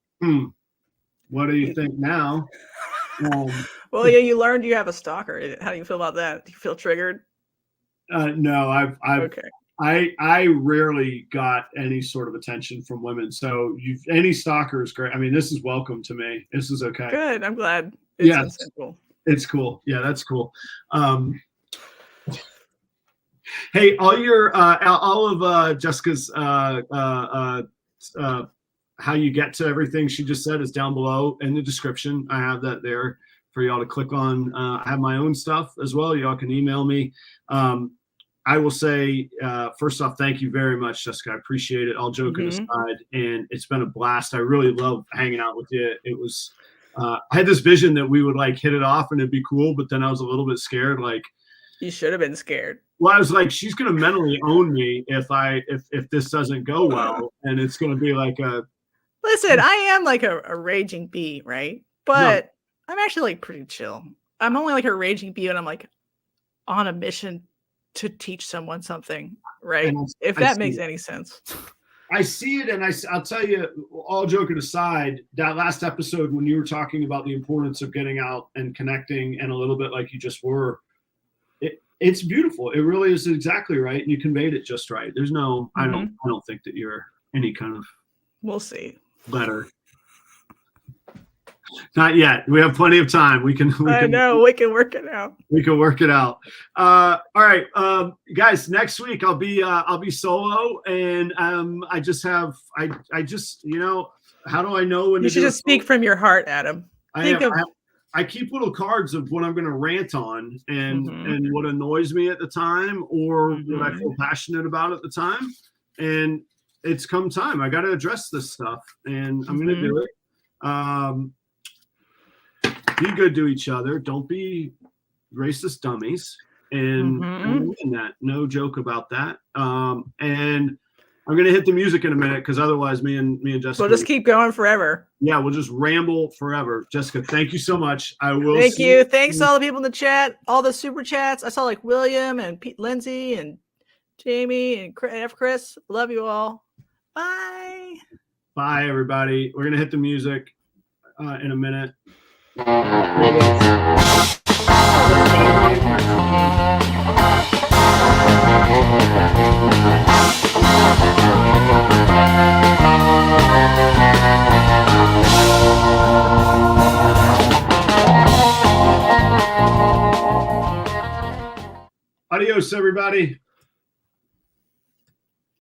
what do you think now? Well, yeah, you learned you have a stalker. How do you feel about that? Do you feel triggered? No, okay. I rarely got any sort of attention from women. So any stalker is great. I mean, this is welcome to me. This is okay. Good. I'm glad. It's simple. It's cool. Yeah, that's cool. Hey, all of Jessica's how you get to everything she just said is down below in the description. I have that there for y'all to click on. I have my own stuff as well. Y'all can email me. I will say, first off, thank you very much, Jessica. I appreciate it. All joking aside, and it's been a blast. I really love hanging out with you. It was, I had this vision that we would like hit it off and it'd be cool, but then I was a little bit scared. Like, you should have been scared. Well, I was like, she's gonna mentally own me if this doesn't go well, and it's gonna be like a. Listen, I am like a raging bee, right? But no. I'm actually like pretty chill. I'm only like a raging bee, and I'm like on a mission to teach someone something, right? If that makes any sense. I see it, and I'll tell you, all joking aside, that last episode when you were talking about the importance of getting out and connecting, and a little bit like you just were, it's beautiful. It really is exactly right, and you conveyed it just right. There's no, I don't think that you're any kind of. We'll see. Letter. Not yet. We have plenty of time. We can we can work it out. We can work it out. All right, guys. Next week I'll be solo, and I just how do I know when you should just speak from your heart, Adam? I keep little cards of what I'm going to rant on and what annoys me at the time, or what I feel passionate about at the time, and it's come time. I got to address this stuff, and I'm going to do it. Be good to each other. Don't be racist dummies. And that, no joke about that. And I'm going to hit the music in a minute, because otherwise me and Jessica. We'll just keep going forever. Yeah, we'll just ramble forever. Jessica, thank you so much. I will. Thank you. Thanks to all the people in the chat, all the super chats. I saw like William and Pete, Lindsay and Jamie and Chris. Love you all. Bye. Bye, everybody. We're going to hit the music in a minute. Adios, everybody.